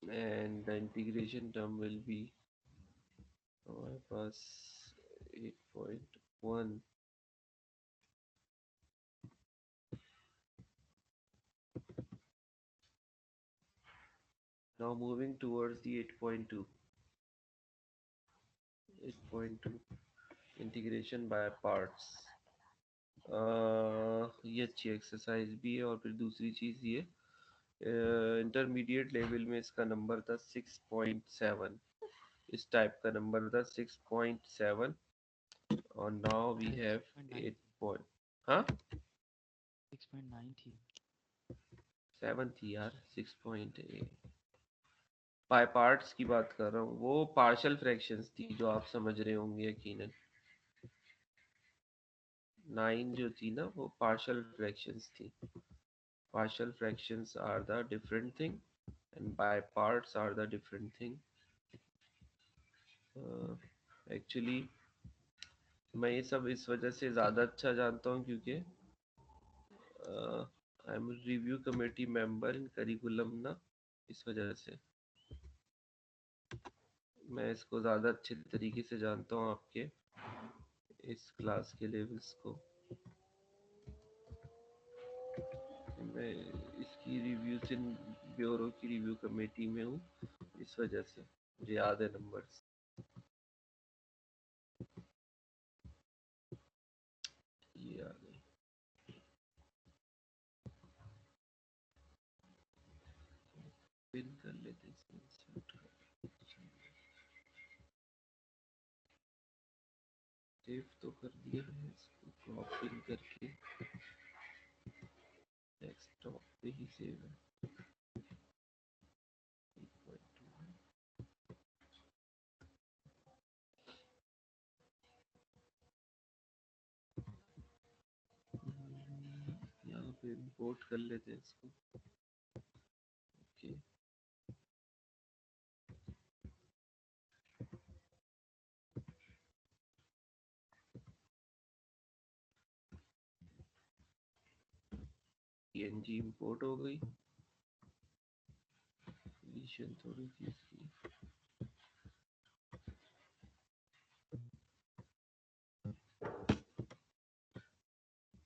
and the integration term will be हमारे पास 8.1 now Now moving towards the 8.2. 8.2 integration by parts. ये अच्छी एक्सरसाइज भी है। और फिर दूसरी चीज़ ये, इंटरमीडिएट लेवल में इसका नंबर था 6.7, इस टाइप का नंबर था 6.7, और नाउ वी हैव 8 पॉइंट, हाँ 6.9 थी। 7 थी यार, 6.8 बाय पार्ट्स की बात कर रहा हूँ। वो पार्शियल फ्रैक्शंस थी जो आप समझ रहे होंगे यकीनन। 9 जो थी ना वो पार्शियल फ्रैक्शंस थी। Partial fractions are the different thing and by parts are the different thing. Actually मैं ये सब इस वजह से ज़्यादा अच्छा जानता हूँ क्योंकि I am review committee member in curriculum ना, इस वजह से मैं इसको ज़्यादा अच्छे तरीके से जानता हूँ आपके इस क्लास के लेवल्स को। मैं इसकी रिव्यूज इन ब्यूरो की रिव्यू कमेटी में हूँ, इस वजह से मुझे याद है नंबर्स। ये आ गए। पिन कर लेते हैं इसमें, सेव तो कर दिया है, इसको क्रॉप पिन करके डेस्कटॉप पे ही सेव है। 8.2 है। यहाँ पे इंपोर्ट कर लेते हैं इसको। ओके png इंपोर्ट हो गई। कंडीशन थोड़ी सी इसकी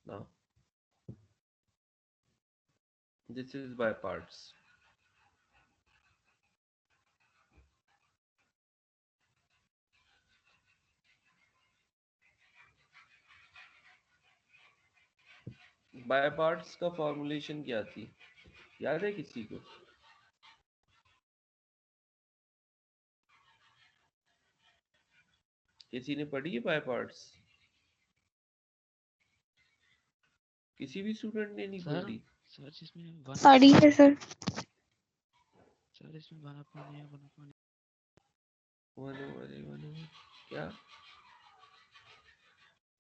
now this is by parts। By parts का फॉर्मूलेशन क्या थी, याद है किसी को? किसी ने पढ़ी है बाय पार्ट्स? किसी भी स्टूडेंट ने नहीं सर पढ़ी? सर जिसमें पढ़ी है सर। सर इसमें 1/n या 1/n क्या?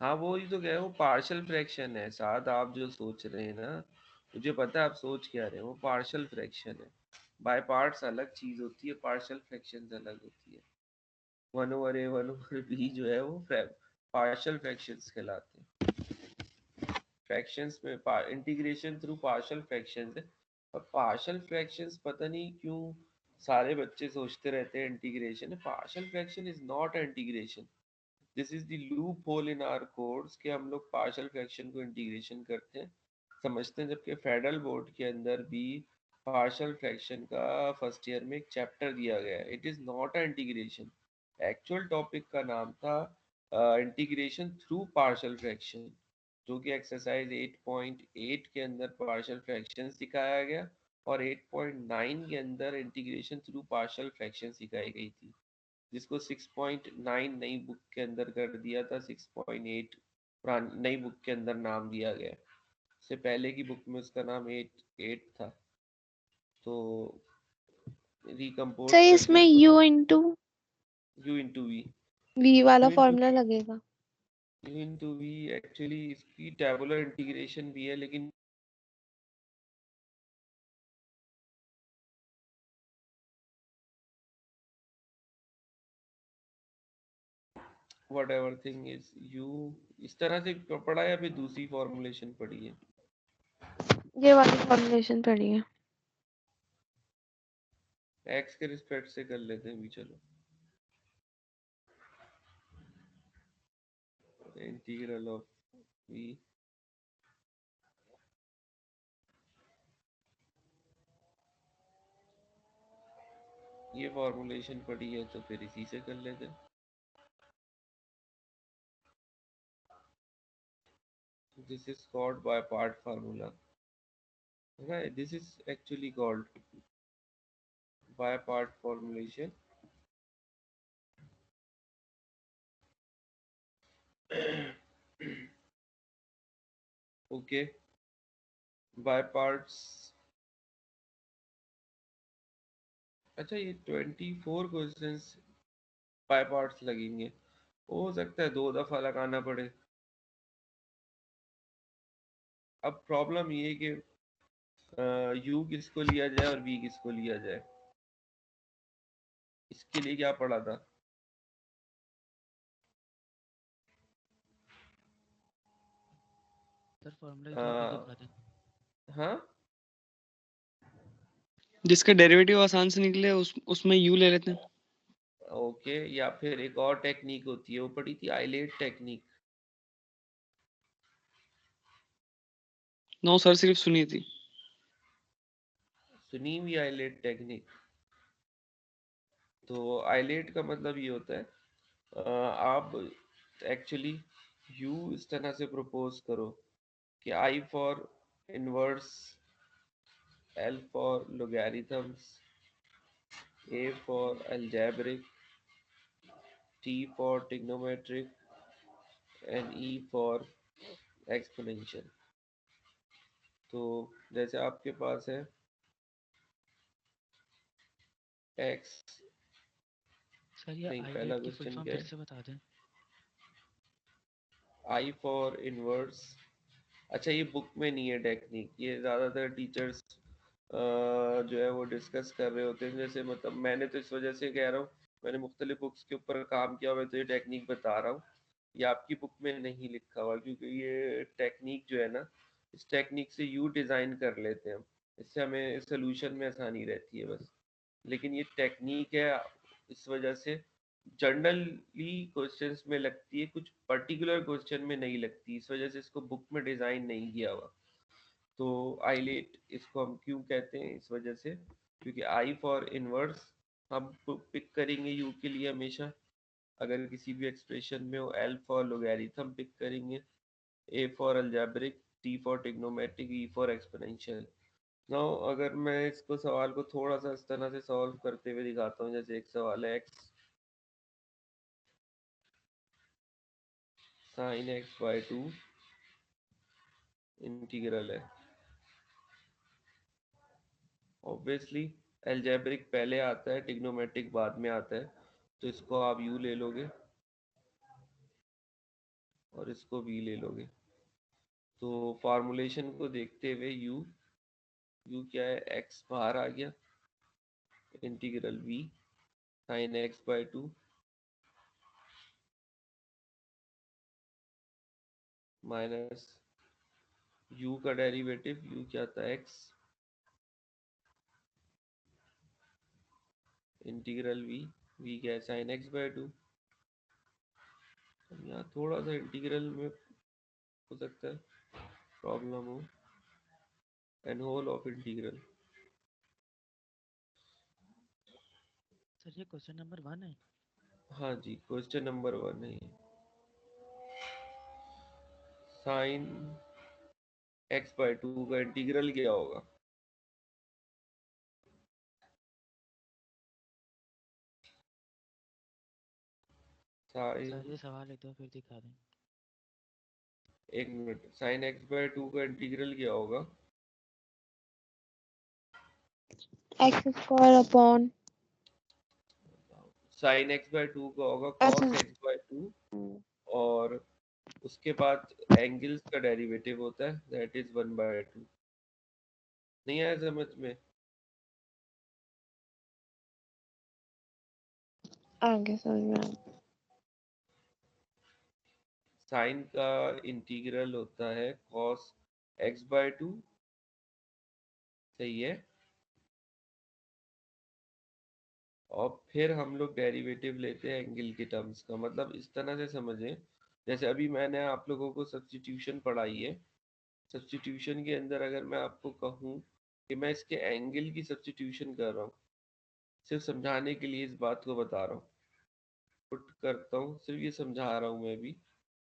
हाँ वो ही तो कह रहा हूँ, पार्शियल फ्रैक्शन है। साथ आप जो सोच रहे हैं ना, मुझे पता है आप सोच क्या रहे हो, वो पार्शियल फ्रैक्शन है। बाय पार्ट्स अलग चीज होती है, पार्शियल फ्रैक्शन अलग होती है। 1/a 1/b जो है वो पार्शियल फ्रैक्शंस कहलाते हैं। फ्रैक्शंस में इंटीग्रेशन थ्रू पार्शियल फ्रैक्शंस है। और पार्शियल फ्रैक्शंस पता नहीं क्यों सारे बच्चे सोचते रहते हैं इंटीग्रेशन है। Partial fraction is not integration. This is the loophole in our codes कि हम लोग पार्शियल फ्रैक्शन को इंटीग्रेशन करते हैं, समझते हैं। जबकि फेडरल बोर्ड के अंदर भी पार्शियल फ्रैक्शन का फर्स्ट ईयर में एक चैप्टर दिया गया है। It is not a integration. Actual topic का नाम था इंटीग्रेशन थ्रू पार्शियल फ्रैक्शन, जो कि एक्सरसाइज 8.8 के अंदर पार्शियल फ्रैक्शन सिखाया गया और 8.9 के अंदर इंटीग्रेशन थ्रू पार्शियल फ्रैक्शन सिखाई गई थी, जिसको 6.9 नई बुक के अंदर कर दिया था। 6.8 नई बुक के अंदर नाम दिया गया। से पहले की बुक में उसका नाम 8 था। तो रिकम्पोज सर करके इसमें उसको u into u into v v वाला u इंटू फॉर्मूला लगेगा। u इंटू वी एक्चुअली इसकी टेबुलर इंटीग्रेशन भी है, लेकिन whatever thing is u इस तरह से पढ़ा है या फिर दूसरी फॉर्मूलेशन पढ़ी है? ये वाली फॉर्मूलेशन पढ़ी है। x के रिस्पेक्ट से कर लेते हैं भी, चलो। इंटीग्रल ऑफ v ये फॉर्मुलेशन पड़ी है तो फिर इसी से कर लेते हैं। This is called by part formula. Right, this is actually called by part formulation. Okay, by parts. अच्छा, ये 24 क्वेश्चंस बाय पार्ट्स लगेंगे। हो सकता है 2 दफा लगाना पड़े। अब प्रॉब्लम ये है कि यू किसको लिया जाए और वी किसको लिया जाए, इसके लिए क्या पढ़ा था? सर फॉर्मूला ड्रॉ करके बता दें। हाँ, जिसका डेरिवेटिव आसान से निकले उसमें यू ले लेते हैं। ओके, या फिर एक और टेक्निक होती है, वो पढ़ी थी आइलेट टेक्निक। नो सर, सिर्फ सुनी थी। सुनी हुई आइलेट टेक्निक। तो आइलेट का मतलब ये होता है आप एक्चुअली यू इस तरह से प्रपोज करो कि I for inverse, L for logarithms, A for algebraic, T for trigonometric and E for exponential. तो जैसे आपके पास है एक्स, सर ये नहीं, पहला आईलेट की फुल क्वेश्चन फॉर्म क्या फिर है? से बता दें। आई फॉर इनवर्स। अच्छा, ये बुक में नहीं है टेक्निक, ये ज़्यादातर टीचर्स जो है वो डिस्कस कर रहे होते हैं। जैसे मतलब मैंने तो इस वजह से कह रहा हूँ, मैंने मुख्तलिफ बुक्स के ऊपर काम किया हुआ है, तो ये टेक्निक बता रहा हूँ। ये आपकी बुक में नहीं लिखा हुआ, क्योंकि ये टेक्निक जो है ना, इस टेक्निक से यू डिज़ाइन कर लेते हैं हम, इससे हमें सोल्यूशन में आसानी रहती है बस। लेकिन ये टेक्निक है, इस वजह से जनरली क्वेश्चंस में लगती है, कुछ पर्टिकुलर क्वेश्चन में नहीं लगती, इस वजह से इसको बुक में डिज़ाइन नहीं किया हुआ। तो आइलेट इसको हम क्यों कहते हैं? इस वजह से क्योंकि आई फॉर इनवर्स हम पिक करेंगे यू के लिए हमेशा, अगर किसी भी एक्सप्रेशन में हो। एल फॉर लोगैरिथम पिक करेंगे, ए for algebraic, T for trigonometric, E for exponential. Now अगर मैं इसको सवाल को थोड़ा सा इस तरह से सॉल्व करते हुए दिखाता हूँ, जैसे एक सवाल है x sign x by 2 integral है। ऑब्वियसली अलजेब्रिक पहले आता है, ट्रिग्नोमेट्रिक बाद में आता है, तो इसको आप यू ले लोगे और इसको वी ले लोगे। तो फॉर्मूलेशन को देखते हुए यू क्या है, एक्स बाहर आ गया, integral v sine x by 2 minus u का डेरिवेटिव, यू क्या था, एक्स, इंटीग्रल वी क्या है, साइन एक्स बाई 2। यहाँ थोड़ा सा इंटीग्रल में हो सकता है प्रॉब्लम हो, and whole of integral. Sir ये क्वेश्चन नंबर 1 है। हाँ जी, क्वेश्चन नंबर 1 है ये। साइन एक्स बाई 2 का इंटीग्रल क्या होगा? साइन, सर ये सवाल एक दो फिर दिखा दें। एक मिनट, साइन एक्स बाई 2 का इंटीग्रल क्या होगा? X square upon sine x by 2 का होगा अच्छा कॉस एक्स बाई 2, और उसके बाद एंगल्स का डेरिवेटिव होता है, दैट इज 1/2। नहीं आया समझ में? आगे समझ में आया। साइन का इंटीग्रल होता है कॉस एक्स बाई 2, सही है, और फिर हम लोग डेरिवेटिव लेते हैं एंगल के टर्म्स का। मतलब इस तरह से समझें, जैसे अभी मैंने आप लोगों को सब्स्टिट्यूशन पढ़ाई है, सब्स्टिट्यूशन के अंदर अगर मैं आपको कहूँ कि मैं इसके एंगल की सब्स्टिट्यूशन कर रहा हूँ, सिर्फ समझाने के लिए इस बात को बता रहा हूँ, पुट करता हूँ, सिर्फ ये समझा रहा हूँ मैं भी,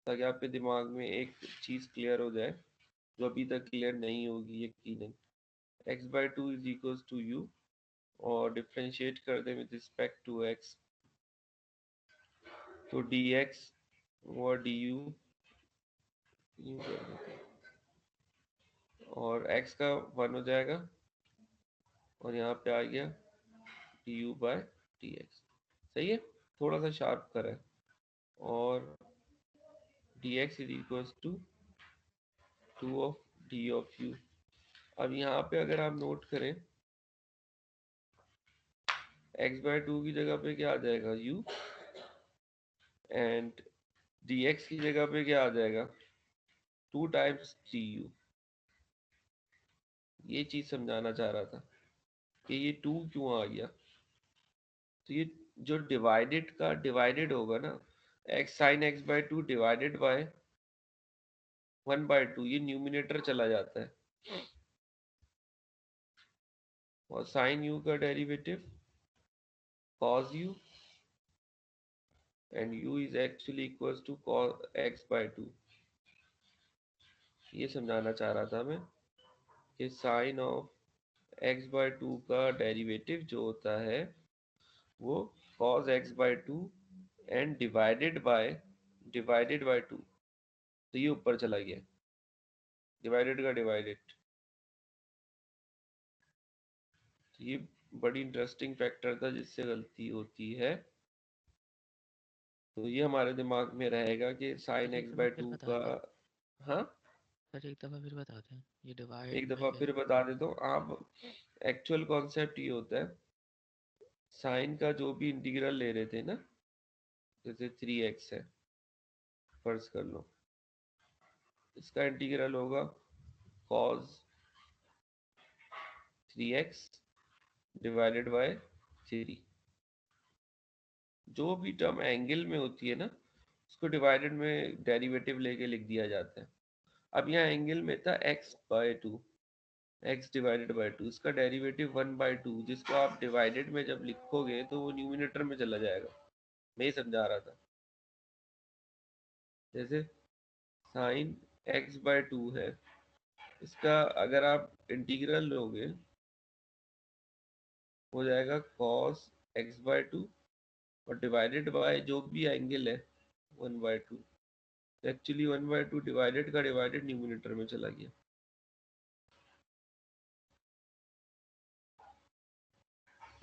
ताकि आपके दिमाग में एक चीज़ क्लियर हो जाए जो अभी तक क्लियर नहीं होगी यकीनन। x/2 is equals to u और डिफरेंशिएट कर दें विद रिस्पेक्ट टू x, तो dx और du यूं कर देते हैं, और x का 1 हो जाएगा और यहाँ पे आ गया du/dx। सही है, थोड़ा सा शार्प करें, और dx is equals to 2 of d of u। अब यहाँ पे अगर आप नोट करें, x/2 की जगह पे क्या आ जाएगा, u, एंड dx की जगह पे क्या आ जाएगा, 2 टाइम्स du। ये चीज समझाना चाह रहा था कि ये 2 क्यों आ गया। तो ये जो डिवाइडेड का डिवाइडेड होगा ना, x sin x/2 divided by 1/2, ये न्यूमिनेटर चला जाता है, और sin u का derivative cos u, and u is actually equals to cos x/2। ये समझाना चाह रहा था मैं कि साइन ऑफ x/2 का डेरिवेटिव जो होता है वो cos x/2 and divided by 2। तो ये ऊपर चला गया, डिवाइडेड का डिवाइडेड। तो ये बड़ी इंटरेस्टिंग फैक्टर था जिससे गलती होती है, तो ये हमारे दिमाग में रहेगा कि साइन एक दफ़ा फिर x/2 बता का। दें। हाँ, सर एक दफ़ा फिर बता दें, ये डिवाइड एक बाय दफा क्या फिर है? बता देता हूँ। आप एक्चुअल कॉन्सेप्ट ये होता है, साइन का जो भी इंटीग्रल ले रहे थे ना, जैसे 3x है फर्ज कर लो, इसका इंटीग्रल होगा cos 3x डिवाइडेड बाय 3। जो भी टर्म एंगल में होती है ना, उसको डिवाइडेड में डेरिवेटिव लेके लिख दिया जाता है। अब यहाँ एंगल में था x/2, x डिवाइडेड बाय 2, इसका डेरिवेटिव 1/2, जिसको आप डिवाइडेड में जब लिखोगे तो वो न्यूमिनेटर में चला जाएगा। मैं ही समझा रहा था, जैसे साइन x/2 है, इसका अगर आप इंटीग्रल लोगे हो जाएगा cos x/2 और डिवाइडेड बाय जो भी एंगल है 1/2। एक्चुअली 1/2 डिवाइडेड का डिवाइडेड न्यूमिनेटर में चला गया।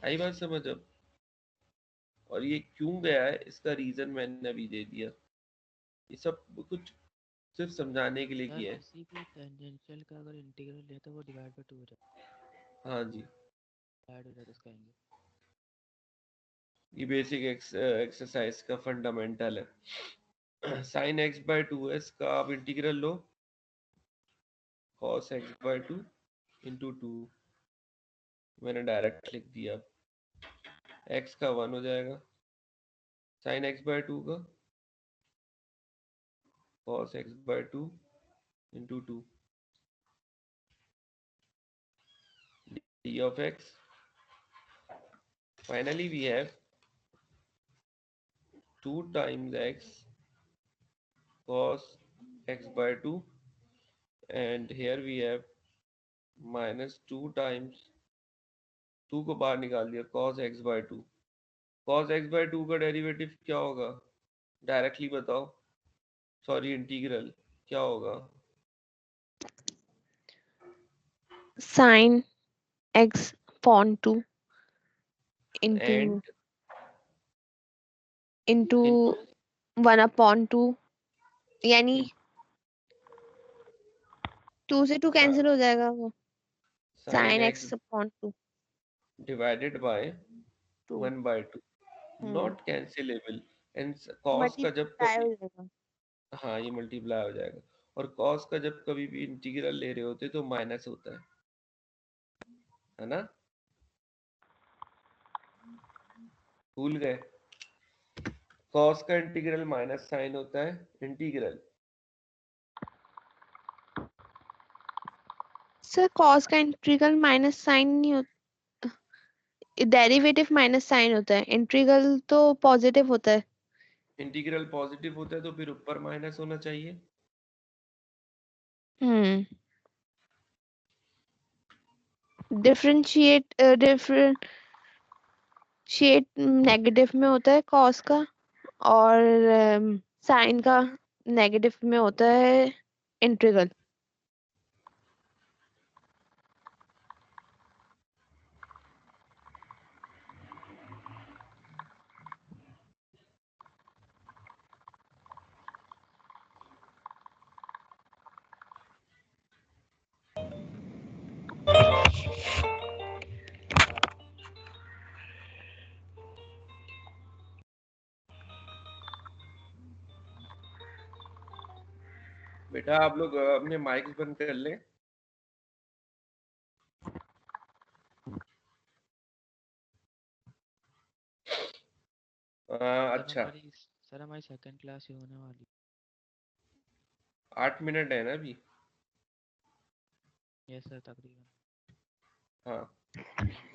आई बात समझ अब? और ये क्यों गया है इसका रीजन मैंने अभी दे दिया। ये सब कुछ सिर्फ समझाने के लिए सर किया है। किसी भी टेंजेंशियल का अगर इंटीग्रल ले तो वो डिवाइड बाय 2 हो जाता हाँ जी, है, ऐड हो जाता है इसका एंगल। ये बेसिक एक्सरसाइज का फंडामेंटल है। साइन x/2 है, इसका आप इंटीग्रल लो cos x/2 इंटू 2, मैंने डायरेक्ट लिख दिया। x का 1 हो जाएगा, साइन x/2 का cos x/2 into 2 d of x। Finally we have 2 times x cos x/2, and here we have minus 2 times 2 को बाहर निकाल दिया cos x/2। cos x/2 का डेरिवेटिव क्या होगा, डायरेक्टली बताओ, सॉरी इंटीग्रल क्या होगा। sin x upon 2 into and into into 1 upon 2, यानी 2 से 2 कैंसिल हो जाएगा, वो sine sin x x upon 2 divided by 2 1/2, not cancellable. And cos का जब मल्टीप्लाई कभी, हो जाएगा। हाँ ये मल्टीप्लाई हो जाएगा, और cos का जब कभी भी इंटीग्रल ले रहे होते तो माइनस होता है ना, भूल गए। cos का इंटीग्रल माइनस साइन होता है, इंटीग्रल। सर cos का इंटीग्रल माइनस साइन नहीं होता, डेरिवेटिव माइनस साइन होता है, इंटीग्रल तो पॉजिटिव होता है। इंटीग्रल पॉजिटिव होता है तो फिर ऊपर माइनस होना चाहिए। डिफरेंशिएट नेगेटिव में होता है कॉस का, और साइन का नेगेटिव में होता है इंटीग्रल। बेटा आप लोग अपने माइक्स बंद कर लें। अच्छा सर हमारी सेकंड क्लास ही होने वाली। 8 मिनट है ना अभी। यस सर तकरीबन। हाँ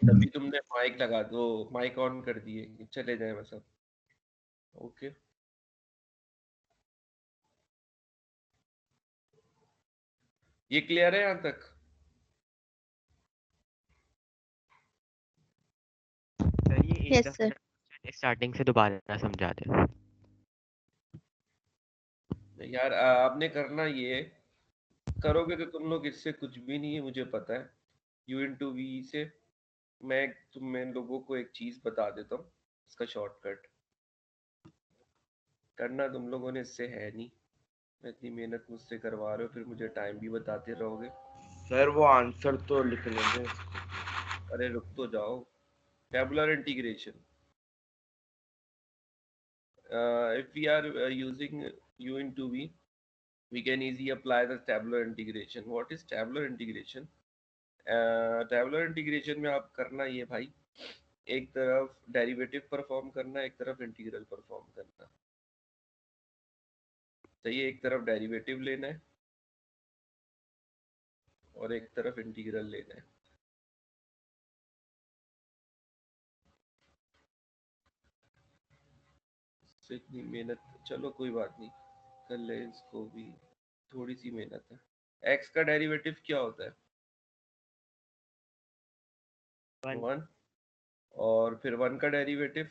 तभी तुमने माइक लगा दो, माइक ऑन कर दिए, चले जाए बस अब। ओके ये क्लियर है यहाँ तक? सर ये एक यस दफा सर। स्टार्टिंग से दोबारा समझा दे। यार आपने करना ये करोगे तो तुम लोग इससे कुछ भी नहीं है, मुझे पता है। u इंटू वी से मैं तुम्हें लोगों को एक चीज बता देता हूँ, इसका शॉर्टकट करना तुम लोगों ने इससे है नहीं। मैं इतनी मेहनत मुझसे करवा रहे हो, फिर मुझे टाइम भी बताते रहोगे। सर वो आंसर तो लिखने दे। अरे रुक तो जाओ। Tabular integration, if we are using u into v, we can easily apply the tabular integration. What is tabular integration? tabular integration में आप करना ये भाई, एक तरफ डेरिवेटिव परफॉर्म करना, एक तरफ इंटीग्रल परफॉर्म करना। तो ये एक तरफ डेरिवेटिव लेना है और एक तरफ इंटीग्रल लेना है। इससे इतनी मेहनत, चलो कोई बात नहीं, कर ले इसको भी, थोड़ी सी मेहनत है। एक्स का डेरिवेटिव क्या होता है? 1। और फिर 1 का डेरिवेटिव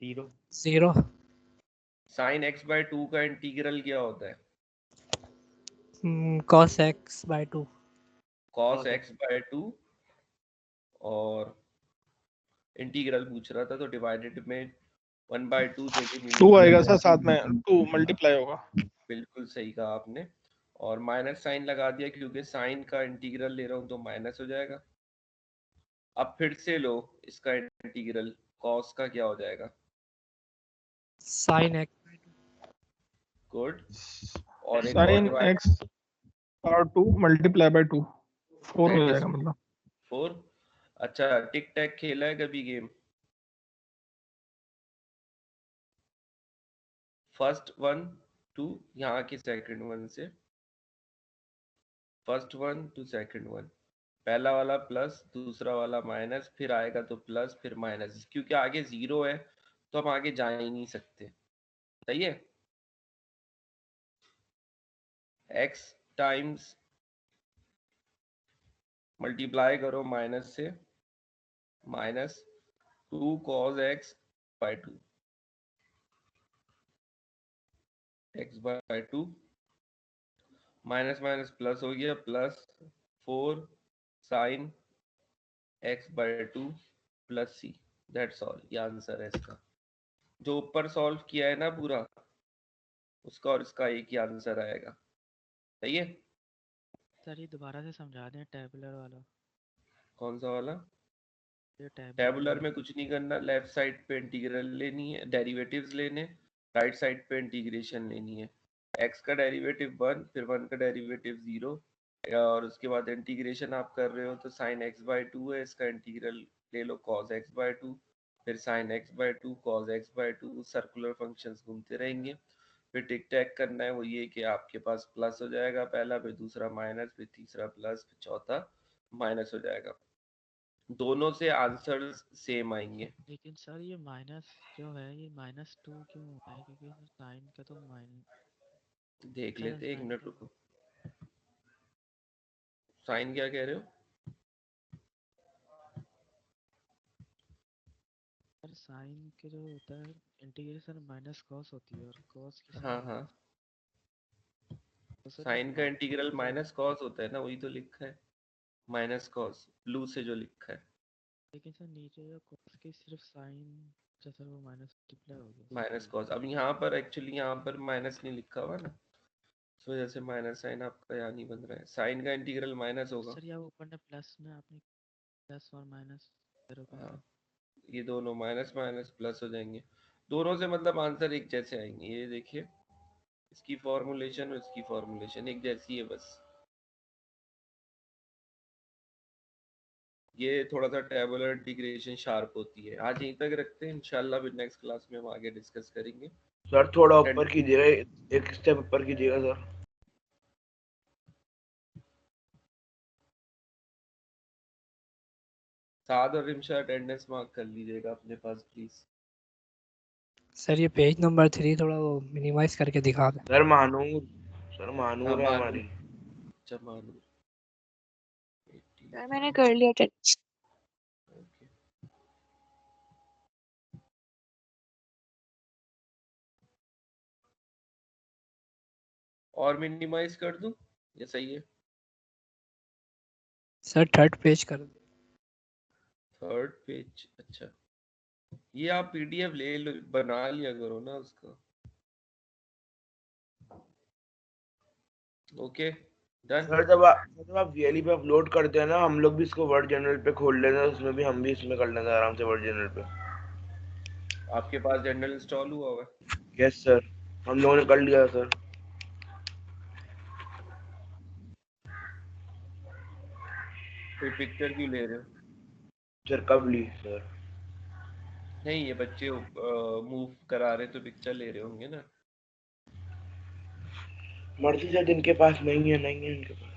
0। साइन एक्स बाय 2 का इंटीग्रल क्या होता है? cos x by 2। cos x by 2। और इंटीग्रल पूछ रहा था तो डिवाइडेड में 1/2 से भी 2 आएगा सर, साथ में 2 मल्टीप्लाई होगा। बिल्कुल सही कहा आपने। और माइनस साइन लगा दिया क्योंकि साइन का इंटीग्रल ले रहा हूँ तो माइनस हो जाएगा। अब फिर से लो इसका इंटीग्रल, cos का क्या हो जाएगा? sin x। गुड। और एक और साइन डिवाइड x और 2 मल्टीप्लाई बाय 2 4 हो दैट जाएगा इज मतलब 4। अच्छा टिक टैक खेला है कभी गेम? फर्स्ट 1 टू यहाँ की सेकंड 1 से फर्स्ट 1 टू सेकंड 1, पहला वाला प्लस दूसरा वाला माइनस, फिर आएगा तो प्लस फिर माइनस, क्योंकि आगे 0 है तो हम आगे जा ही नहीं सकते। सही है। x टाइम्स मल्टीप्लाई करो माइनस से, minus 2 cos x by 2, x by 2 minus minus plus हो गया, plus 4 sine x by 2 plus c। That's all, ये आंसर है इसका। जो ऊपर सॉल्व किया है ना पूरा, उसका और इसका एक ही आंसर आएगा। सही है। सर ये दोबारा से समझा दें टेबुलर वाला। कौन सा वाला? ये टेबुलर टेबुलर वाला। में कुछ नहीं करना, लेफ्ट साइड पे इंटीग्रल लेनी है, डेरिवेटिव्स लेने, राइट साइड पे इंटीग्रेशन लेनी है। x का डेरिवेटिव 1, फिर 1 का डेरिवेटिव 0, और उसके बाद इंटीग्रेशन आप कर रहे हो तो साइन x बाय 2 है, इसका इंटीग्रल ले लो cos x बाय 2, फिर sine x by 2 cos x by 2, circular functions घूमते रहेंगे। फिर टिक टैक करना है, वो ये कि आपके पास प्लस हो जाएगा पहला, फिर दूसरा माइनस, फिर तीसरा प्लस, फिर चौथा माइनस हो जाएगा। दोनों से आंसर सेम आएंगे। लेकिन सर ये माइनस जो है ये -2 क्यों हुआ है, क्योंकि साइन का तो माइनस देख सर लेते, एक साइन मिनट का रुको। साइन क्या कह रहे हो? सर साइन के जो होता है इंटीग्रेशन माइनस कॉस होती है और कॉस की हाँ साइन हाँ, तो सर ये साइन का इंटीग्रल जो माइनस कॉस होता है ना, वही तो लिखा है माइनस कॉस, ब्लू से जो लिखा है लेकिन सर नीचे जो कॉस की सिर्फ साइन जो सर वो माइनस मल्टीप्लाई हो गया माइनस कॉस। अब यहाँ पर एक्चुअली यहाँ पर माइनस नहीं लिखा हुआ ना, इस वजह से माइनस साइन आपका यहाँ नहीं बन रहा है। साइन का इंटीग्रल माइनस होगा। सर या ऊपर ने प्लस में आपने प्लस और माइनस करो हाँ, करके ये दोनों माइनस माइनस प्लस हो जाएंगे, दोनों से मतलब आंसर एक जैसे आएंगे। ये देखिए, इसकी फॉर्मुलेशन और इसकी फॉर्मुलेशन एक जैसी है बस। ये थोड़ा सा टेबुलर इंटीग्रेशन शार्प होती है। आज यहीं तक रखते हैं, इंशाल्लाह फिर नेक्स्ट क्लास में हम आगे डिस्कस करेंगे। सर थोड़ा ऊपर कीजिएगा, एक स्टेप ऊपर कीजिएगा सर। साद और रिमशा अटेंडेंस मार्क कर लीजिएगा अपने पास प्लीज। सर ये पेज नंबर 3 थोड़ा वो मिनिमाइज करके दिखा दें। सर हाँ, महानूर है हमारी। अच्छा मानूर, सर मैंने कर लिया टेस्ट। ओके। और मिनिमाइज कर दूं, ये सही है? सर थर्ड पेज कर दें। थर्ड पेज, अच्छा। ये आप पीडीएफ ले लो, बना लिया करो ना उसका। Okay done. सर जब आप वीएलई पे अपलोड करते हैं ना, हम लोग भी इसको वर्ड जर्नल पे खोल लेते हैं, उसमें भी हम भी इसमें कर लेते हैं आराम से वर्ड जर्नल पे। आपके पास जनरल इंस्टॉल हुआ हुआ है? यस सर, हम लोगों ने कर लिया सर। फिर पिक्चर क्यों ले रहे हो? सर कब ली सर? नहीं, ये बच्चे मूव करा रहे तो पिक्चर ले रहे होंगे ना। मर्जी सर, जिनके पास नहीं है इनके पास।